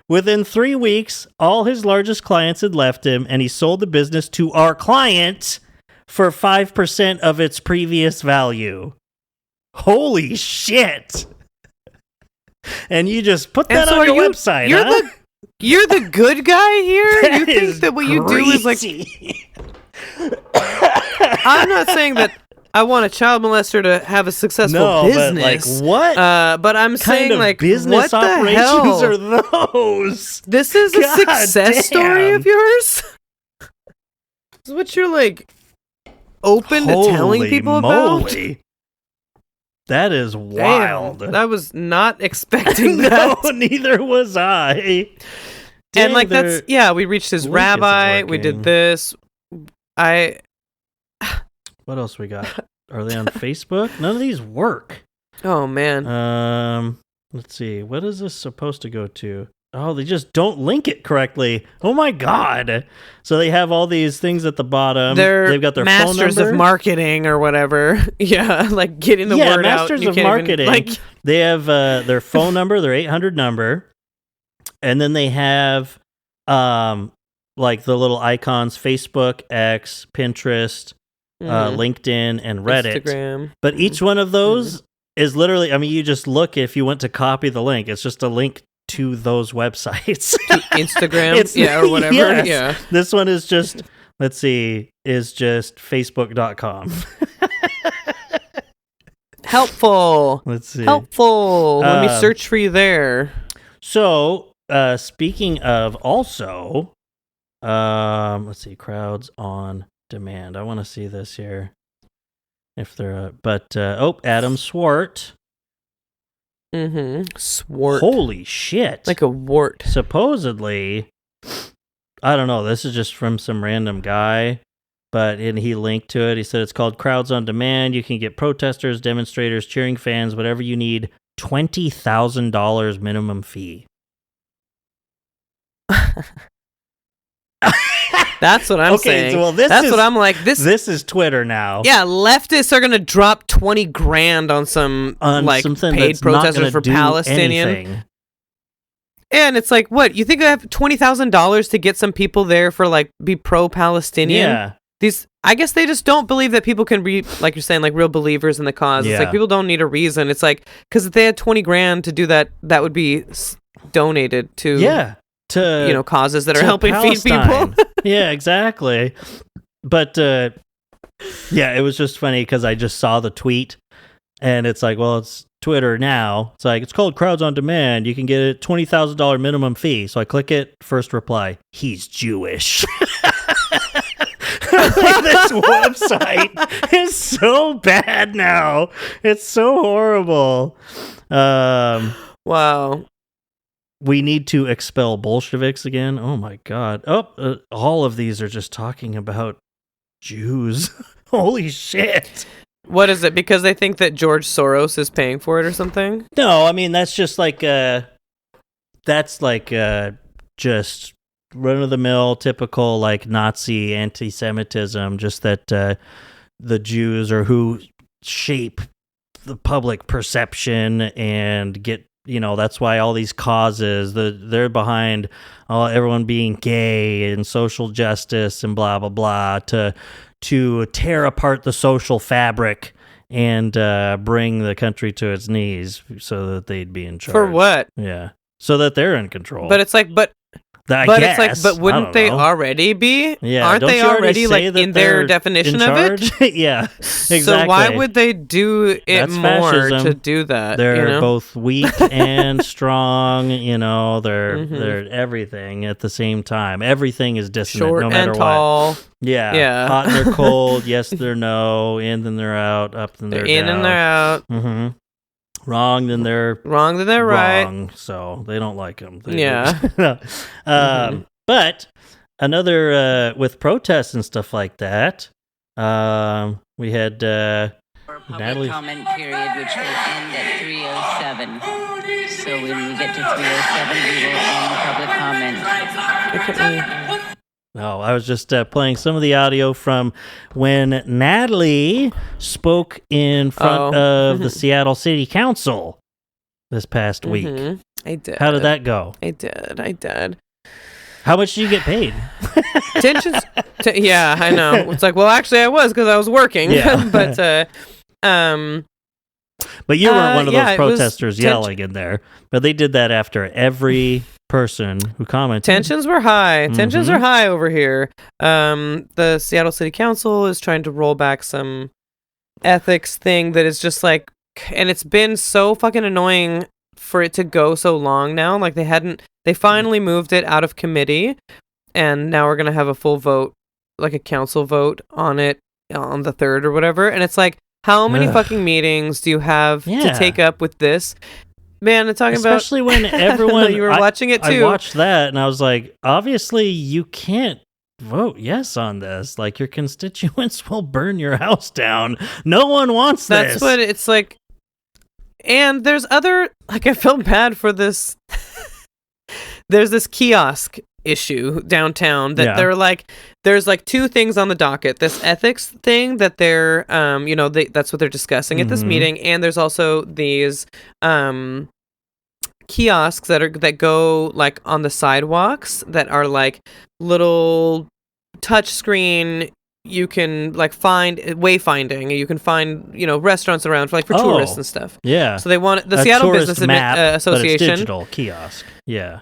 Within 3 weeks, all his largest clients had left him, and he sold the business to our client for 5% of its previous value. Holy shit! And you just put that on your website, huh? You're the good guy here? That you think that what you do is like... I'm not saying that I want a child molester to have a successful business. But like, what? But I'm saying, like, business what operations the hell? are those? This is a success story of yours? This is what you're, like, open to telling people moly. about? That is wild. Damn, I was not expecting that. No, neither was I. Dang, and like we reached his rabbi. We did this. What else we got? Are they on Facebook? None of these work. Oh man. Let's see. What is this supposed to go to? Oh, they just don't link it correctly. Oh my god! So they have all these things at the bottom. They've got their phone masters number. of marketing or whatever. Yeah, like getting the word out. Masters of marketing. They have their phone number, their 800 number, and then they have like the little icons: Facebook, X, Pinterest, LinkedIn, and Reddit. Instagram. But each one of those is literally. I mean, you just look if you want to copy the link. It's just a link to those websites. To Instagram, or whatever. Yes. Yeah. This one is just, let's see, is just facebook.com. Helpful. Let's see. Helpful. Let me search for you there. So, speaking of also, let's see, Crowds on Demand. I want to see this here. If they're, Adam Swart. Swart. Holy shit. Like a wart. Supposedly, I don't know, this is just from some random guy, and he linked to it. He said it's called Crowds on Demand. You can get protesters, demonstrators, cheering fans, whatever you need. $20,000 minimum fee. That's what I'm saying. Well, That's what I'm like. This is Twitter now. Yeah, leftists are gonna drop $20,000 on some like paid protesters for Palestinian. Anything. And it's like, what? You think I have $20,000 to get some people there for like be pro-Palestinian? Yeah. I guess they just don't believe that people can be, like you're saying, like real believers in the cause. Yeah. It's like people don't need a reason. It's like, because if they had $20,000 to do that, that would be donated to causes that are helping Palestine. feed people. Yeah, exactly. But Yeah, it was just funny because I just saw the tweet, and it's like, well, it's Twitter now. It's like, it's called Crowds on Demand. You can get a $20,000 minimum fee. So I click it. First reply, he's Jewish. Like, this website is so bad now. It's so horrible. Wow. We need to expel Bolsheviks again. Oh my God. All of these are just talking about Jews. Holy shit. What is it? Because they think that George Soros is paying for it or something? No, I mean, that's just like, just run-of-the-mill, typical, like, Nazi anti-Semitism, just that the Jews are who shape the public perception and get, that's why all these causes, they're behind everyone being gay and social justice and blah, blah, blah, to tear apart the social fabric and bring the country to its knees so that they'd be in charge. For what? Yeah. So that they're in control. But it's like, but wouldn't they already be? Yeah, aren't they already like in their definition of it? Yeah, exactly. So why would they do it That's more fascism. to do that? They're both weak and strong. They're everything at the same time. Everything is dissonant, short no matter and tall. what. Yeah, hot and they're cold. Yes, they're no. In then they're out. Up then they're in down. and they're out. Mm-hmm. Wrong, then they're right. So they don't like them. Yeah. But another with protests and stuff like that. We had Natalie. Comment period, which will end at 3:07. So when we get to 3:07, we will end public comment. No, I was just playing some of the audio from when Natalie spoke in front of the Seattle City Council this past week. I did. How did that go? I did. How much did you get paid? Tensions. Yeah, I know. It's like, well, actually, I was because I was working. Yeah. But you weren't one of those protesters yelling in there. But they did that after every person who commented. Tensions were high. Tensions are high over here. The Seattle City Council is trying to roll back some ethics thing that is just like, and it's been so fucking annoying for it to go so long now. Like they finally moved it out of committee, and now we're gonna have a full vote, like a council vote on it on the 3rd or whatever. And it's like, how many fucking meetings do you have to take up with this? Man, I'm talking especially about... when everyone... you were watching it too. I watched that and I was like, obviously you can't vote yes on this. Like, your constituents will burn your house down. No one wants this. That's what it's like. And there's other... Like, I felt bad for this... There's this kiosk issue downtown that they're like, there's like 2 things on the docket. This ethics thing that they're that's what they're discussing at this meeting, and there's also these kiosks that go like on the sidewalks that are like little touch screen. You can like find wayfinding. You can find restaurants around for tourists and stuff. Yeah. So they want the Seattle Business map, Association, but it's digital kiosk. Yeah.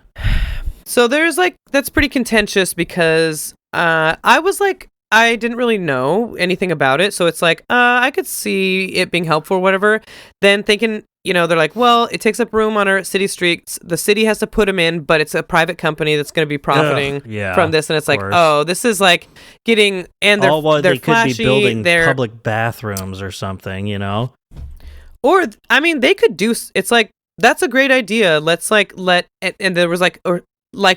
So there's that's pretty contentious because I was like, I didn't really know anything about it. So it's like, I could see it being helpful or whatever. Then thinking, they're like, well, it takes up room on our city streets. The city has to put them in, but it's a private company that's going to be profiting from this. And it's like, oh, this is like getting, and they're they flashy, could be building public bathrooms or something, Or, I mean, they could do, it's like, that's a great idea. Let's and there was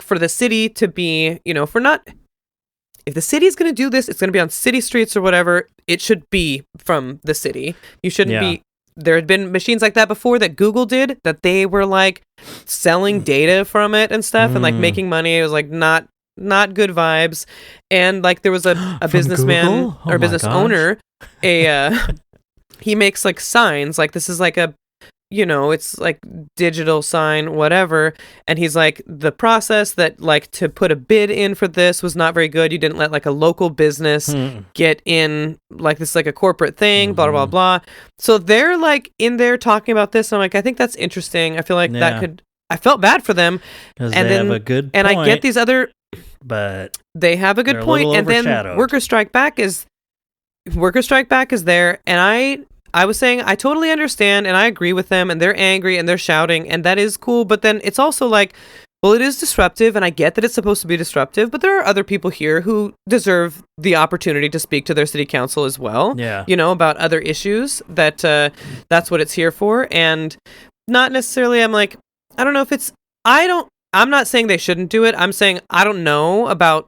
for the city to be, if the city is going to do this, it's going to be on city streets or whatever. It should be from the city. You shouldn't be. There had been machines like that before that Google did, that they were like selling data from it and stuff and like making money. It was like not good vibes. And like there was a businessman or business owner, he makes like signs, like this is like a, it's like digital sign, whatever. And he's like, the process that like to put a bid in for this was not very good. You didn't let like a local business get in, like this is like a corporate thing, blah, blah, blah. So they're like in there talking about this. And I'm like, I think that's interesting. I feel like I felt bad for them. And they have a good point. And I get these other, but they have a good point. And then Workers Strike Back is, worker strike back is there, and I was saying I totally understand and I agree with them, and they're angry and they're shouting, and that is cool, but then it's also like, well, it is disruptive, and I get that it's supposed to be disruptive, but there are other people here who deserve the opportunity to speak to their city council as well. Yeah. About other issues that's what it's here for. And not necessarily, I'm like, I don't know if it's, I'm not saying they shouldn't do it. I'm saying I don't know about,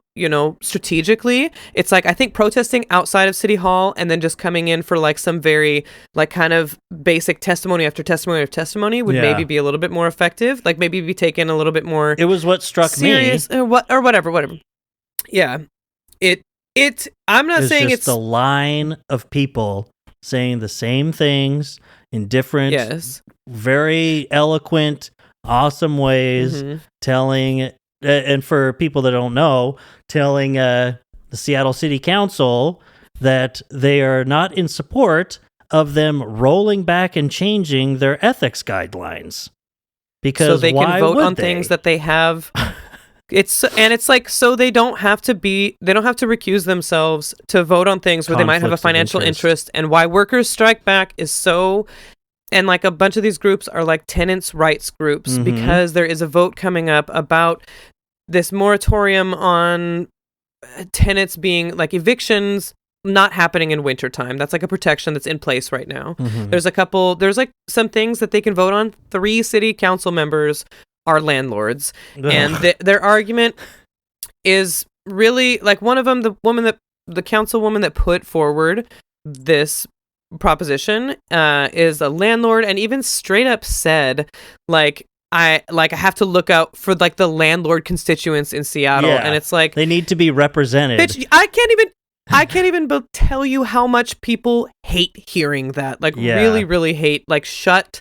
strategically. It's like, I think protesting outside of City Hall and then just coming in for like some very like kind of basic testimony after testimony after testimony would maybe be a little bit more effective. Like maybe be taken a little bit more. It was what struck serious, me. Or whatever. Yeah. I'm not saying it's the line of people saying the same things in different, very eloquent, awesome ways, telling, and for people that don't know, telling the Seattle City Council that they are not in support of them rolling back and changing their ethics guidelines. Because so they can vote on they? Things that they have. It's like, so they don't have to recuse themselves to vote on things where they might have a financial interest, and why workers strike back is so. And like a bunch of these groups are like tenants' rights groups, because there is a vote coming up about this moratorium on tenants being like evictions not happening in wintertime. That's like a protection that's in place right now. There's like some things that they can vote on. 3 city council members are landlords. And their argument is really like, one of them, the councilwoman that put forward this proposition is a landlord, and even straight up said I have to look out for like the landlord constituents in Seattle, and it's like they need to be represented. Bitch, I can't even tell you how much people hate hearing that. Like really, really hate. Like shut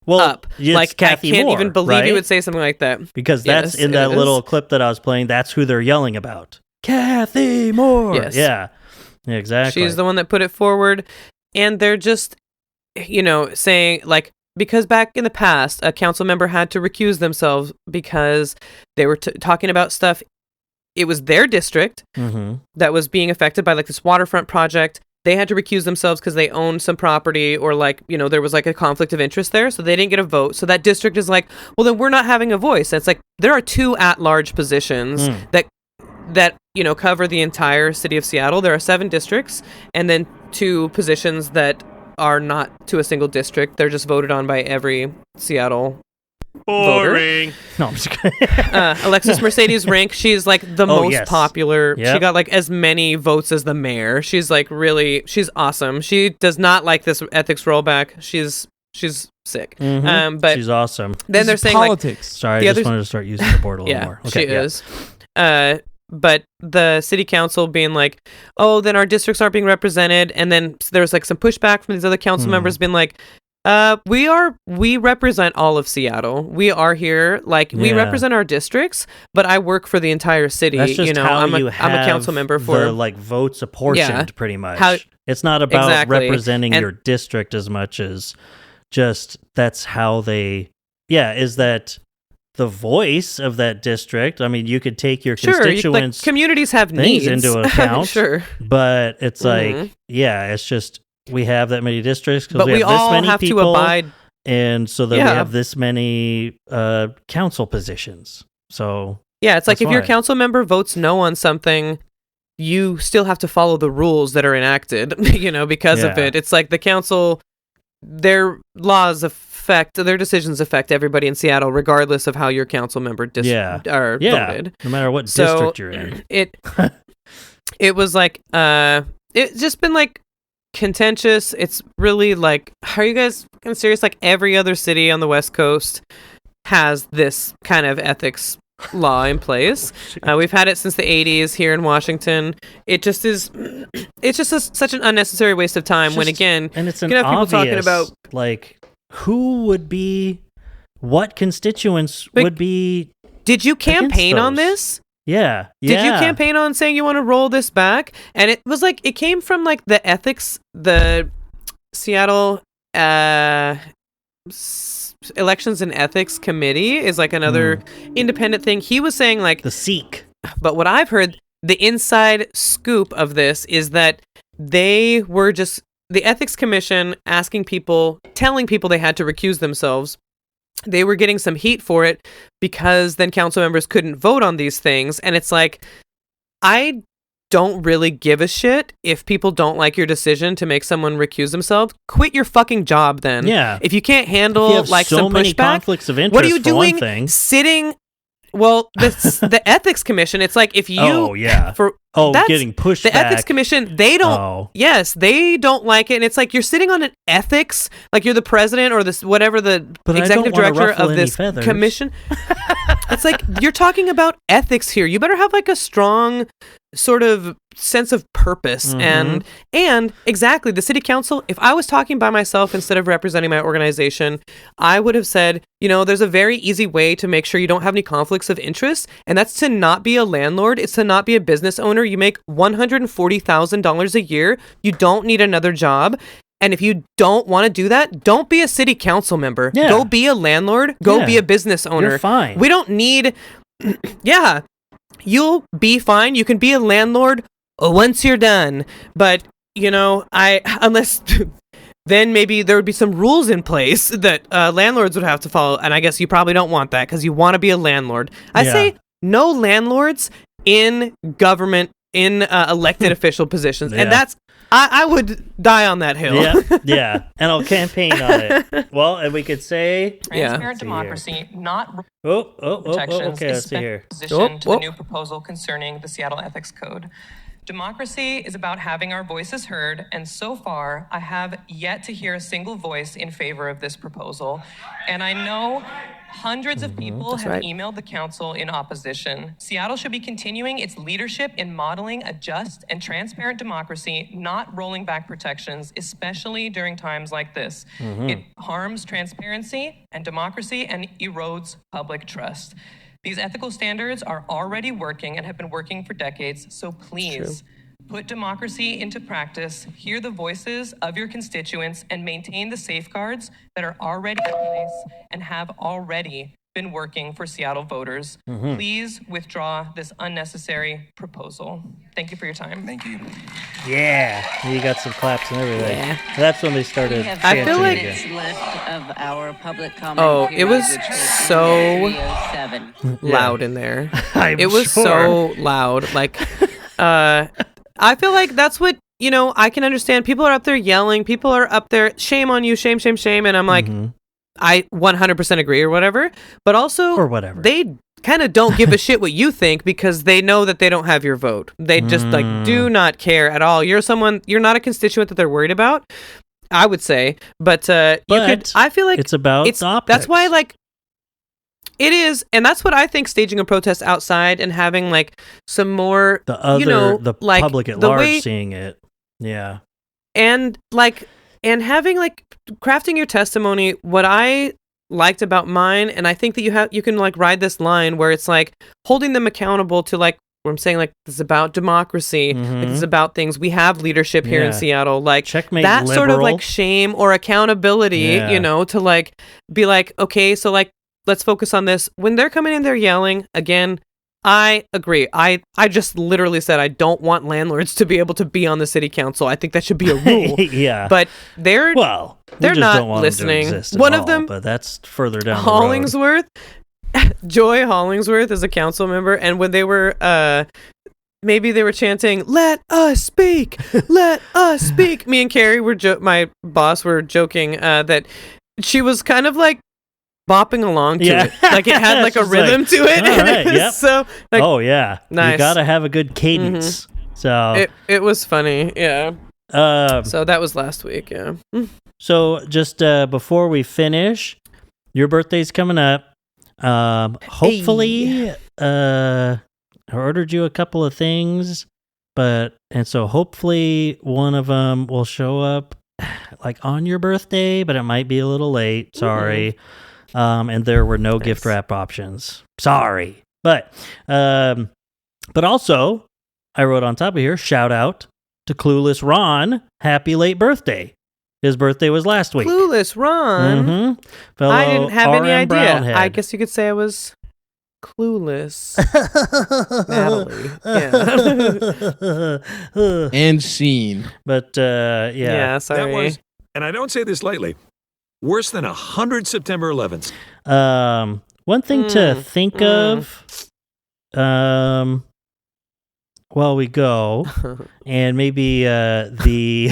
up. Like Kathy I can't Moore, even believe right? you would say something like that. Because that's in that little clip that I was playing. That's who they're yelling about. Kathy Moore. Yes. Yeah, exactly. She's the one that put it forward, and they're just, saying like, because back in the past, a council member had to recuse themselves because they were talking about stuff. It was their district that was being affected by like this waterfront project. They had to recuse themselves because they owned some property, or like, there was like a conflict of interest there. So they didn't get a vote. So that district is like, well, then we're not having a voice. And it's like, there are 2 at-large positions that cover the entire city of Seattle. There are 7 districts, and then 2 positions that are not to a single district. They're just voted on by every Seattle boring voter. No, I'm just kidding. Alexis Mercedes Rink, she's like the most popular. Yep. She got like as many votes as the mayor. She's like she's awesome. She does not like this ethics rollback. She's sick. But she's awesome. Then they're saying politics. Sorry, I just wanted to start using the board a little more. Okay, she is. But the city council being like, oh, then our districts aren't being represented. And then there's like some pushback from these other council members being like, we represent all of Seattle. We are here. Like, we represent our districts, but I work for the entire city. That's just how I'm you a council member for the like votes apportioned pretty much. It's not about representing your district as much as just that's how they, is that the voice of that district. I mean, you could take your constituents, communities have things needs into account, sure, but it's like, it's just we have that many districts because we have all this many have people, to abide, and so that we have this many council positions. So it's like if your council member votes no on something, you still have to follow the rules that are enacted. Because of it. It's like the council, their their decisions affect everybody in Seattle, regardless of how your council member are voted. No matter what district you're in. It was like it's just been like contentious. It's really like, are you guys serious? Like every other city on the West Coast has this kind of ethics law in place. We've had it since the 80s here in Washington. It just is. It's just such an unnecessary waste of time. When again, and it's an you have people obvious, talking about like who would be, what constituents would be. Did you campaign on this? Yeah. Did you campaign on saying you want to roll this back? And it was like, it came from like the Seattle Elections and Ethics Committee is like another independent thing. He was saying like the SEEK. But what I've heard, the inside scoop of this is that they were just the ethics commission asking people, telling people they had to recuse themselves. They were getting some heat for it because then council members couldn't vote on these things. And it's like, I don't really give a shit if people don't like your decision to make someone recuse themselves. Quit your fucking job then. Yeah. If you can't handle If you have like so some many pushback, conflicts of interest, what are you for one doing thing. sitting? Well, the ethics commission, it's like if you getting pushed the back. ethics commission, they don't they don't like it, and it's like you're sitting on an ethics, like you're the president or this whatever the But executive I don't wanna director ruffle of any this feathers. commission. It's like you're talking about ethics here. You better have like a strong sort of sense of purpose and exactly the city council. If I was talking by myself instead of representing my organization, I would have said, there's a very easy way to make sure you don't have any conflicts of interest, and that's to not be a landlord. It's to not be a business owner. You make $140,000 a year. You don't need another job. And if you don't want to do that, don't be a city council member. Yeah. Go be a landlord. Go be a business owner. You're fine. We don't need... Yeah. You'll be fine. You can be a landlord once you're done. But, unless... then maybe there would be some rules in place that landlords would have to follow. And I guess you probably don't want that because you want to be a landlord. I say no landlords in government, in elected official positions. And that's... I would die on that hill. Yeah, and I'll campaign on it. Well, and we could say transparent democracy, not protections, okay, let's see here. Position to the new proposal concerning the Seattle Ethics Code. Democracy is about having our voices heard, and so far, I have yet to hear a single voice in favor of this proposal. And I know hundreds of people have emailed the council in opposition. Seattle should be continuing its leadership in modeling a just and transparent democracy, not rolling back protections, especially during times like this. It harms transparency and democracy and erodes public trust. These ethical standards are already working and have been working for decades, so please put democracy into practice, hear the voices of your constituents, and maintain the safeguards that are already in place and have already been working for Seattle voters. Please withdraw this unnecessary proposal. Thank you for your time. Thank you. Yeah, you got some claps and everything. Yeah. That's when they started. I feel like list of our public comment. Oh, it was so 307. loud in there. I'm was sure. so loud. Like, I feel like that's what, I can understand. People are up there yelling. People are up there, shame on you, shame, shame, shame. And I'm like, I 100% agree or whatever. But also, or whatever. They kind of don't give a shit what you think because they know that they don't have your vote. They just do not care at all. You're not a constituent that they're worried about, I would say. But I feel like it's about optics. That's why it is, and that's what I think staging a protest outside and having some more the public at large seeing it. Yeah. And having crafting your testimony, what I liked about mine, and I think that you can ride this line where it's holding them accountable to where I'm saying this is about democracy, this is about things. We have leadership here in Seattle, checkmate that liberal. sort of shame or accountability, to be okay, so let's focus on this. When they're coming in there yelling, again, I agree. I just literally said I don't want landlords to be able to be on the city council. I think that should be a rule. Yeah. But they're not listening. One of them, but that's further down Hollingsworth, Joy Hollingsworth is a council member, and when they were maybe they were chanting, "Let us speak, let us speak." Me and Carrie my boss were joking that she was kind of bopping along to it. It had a rhythm to it. All right, yep. So nice. You gotta have a good cadence. So it was funny, yeah. So that was last week, yeah. So just before we finish, your birthday's coming up. Hopefully I ordered you a couple of things, and so hopefully one of them will show up on your birthday, but it might be a little late. Sorry. And there were no gift wrap options. Sorry. But also, I wrote on top of here, shout out to Clueless Ron. Happy late birthday. His birthday was last week. Clueless Ron? Fellow I didn't have any RM idea. Brownhead. I guess you could say I was Clueless. Natalie. Yeah. And scene. But yeah. Yeah, sorry. That was, and I don't say this lightly, worse than 100 September 11th. One thing to think of while we go, and maybe the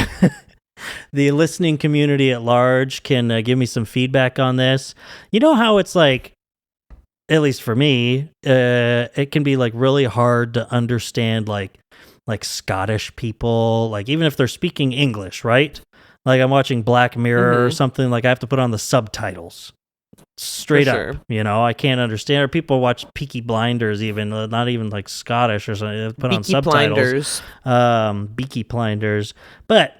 the listening community at large can give me some feedback on this. You know how it's like, at least for me, it can be like really hard to understand like Scottish people, like even if they're speaking English, right? Like I'm watching Black Mirror or something, like I have to put on the subtitles. Straight up, you know, I can't understand. Or people watch Peaky Blinders, even not even like Scottish or something. Put on subtitles. Peaky Blinders. But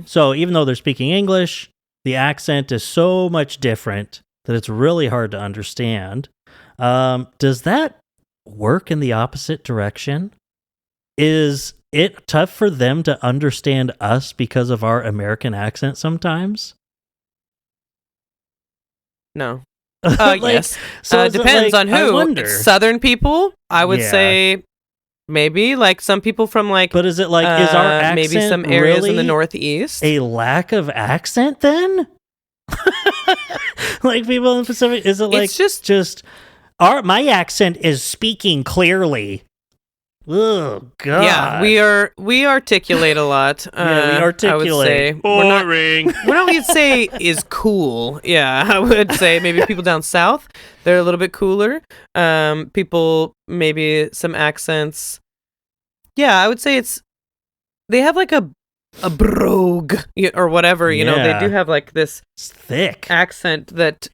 so even though they're speaking English, the accent is so much different that it's really hard to understand. Does that work in the opposite direction? Is it tough for them to understand us because of our American accent sometimes? No. Yes. So depends on who. Southern people, I would say maybe. Like some people from like. But is it like, is our accent maybe some areas really in the Northeast? a lack of accent then? Like people in the Pacific, is it like it's just my accent is speaking clearly? Oh God! Yeah, we articulate a lot. We articulate. I would say boring. What I would say is cool. Yeah, I would say maybe people down south, they're a little bit cooler. People maybe some accents. Yeah, I would say they have like a brogue or whatever. You know, they do have like this thick accent that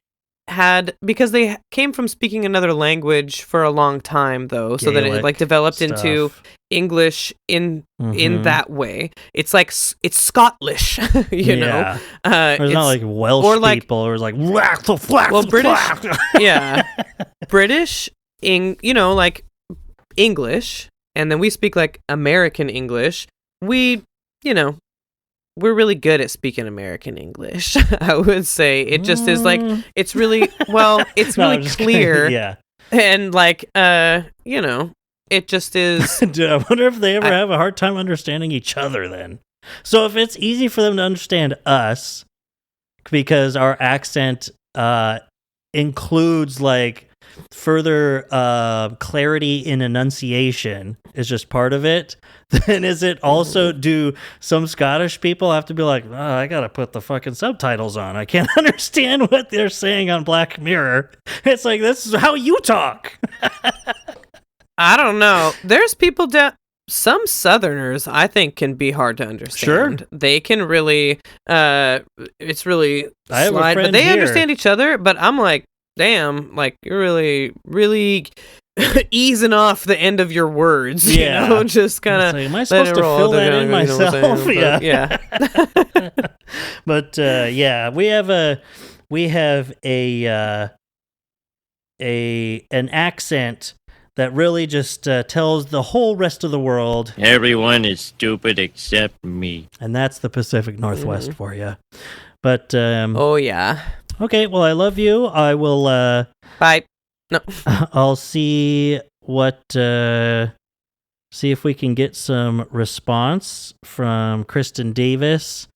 because they came from speaking another language for a long time though, so that it like developed into English in that way. It's like it's Scottish, you know. It's not like Welsh people or like British. Yeah, British you know, like English, and then we speak like American English. We, you know, we're really good at speaking American English. I would say it just is like it's really it's really clear. Yeah, and like you know, it just is. Dude, I wonder if they ever have a hard time understanding each other then. So if it's easy for them to understand us because our accent includes like further clarity in enunciation is just part of it, then is it also, do some Scottish people have to be like, I gotta put the fucking subtitles on, I can't understand what they're saying on Black Mirror? It's like, this is how you talk. I don't know, there's people some Southerners I think can be hard to understand. Sure, they can really it's really I have a friend but they here. Understand each other, but I'm like, damn, like you're really, really easing off the end of your words. Yeah, you know? Just kind of. Like, am I supposed to fill that in myself? Yeah. But yeah, we have an accent that really just tells the whole rest of the world everyone is stupid except me, and that's the Pacific Northwest for you. But oh yeah. Okay, well, I love you. I will bye. No. I'll see if we can get some response from Kristen Davis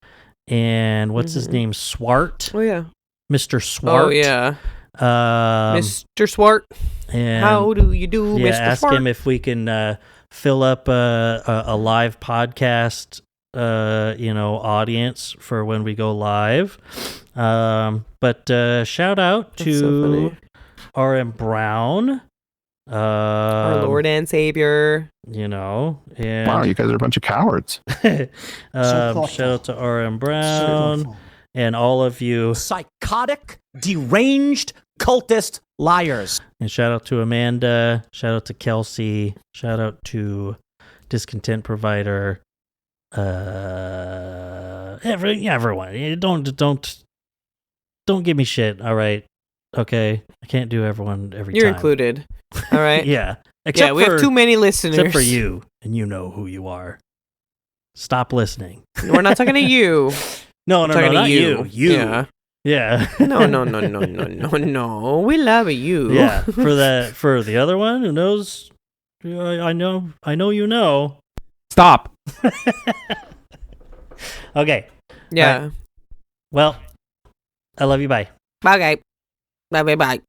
and what's his name? Swart. Oh yeah. Mr. Swart. Oh yeah. Mr. Swart. And how do you do, Mr. Ask Swart? him if we can fill up a live podcast audience for when we go live. But shout out to RM Brown, our Lord and Savior. You know, and wow, you guys are a bunch of cowards. Shout out to RM Brown and all of you psychotic, deranged, cultist liars. And shout out to Amanda. Shout out to Kelsey. Shout out to Discontent Provider. Everyone. Don't give me shit. All right. Okay. I can't do everyone every You're time. included. All right. Yeah. We have too many listeners. Except for you, and you know who you are. Stop listening. We're not talking to you. No, not you. You. Yeah. Yeah. No. We love you. Yeah. For the other one, who knows? I know you know. Stop. Okay. Yeah. Right. Well, I love you. Bye. Okay. Bye.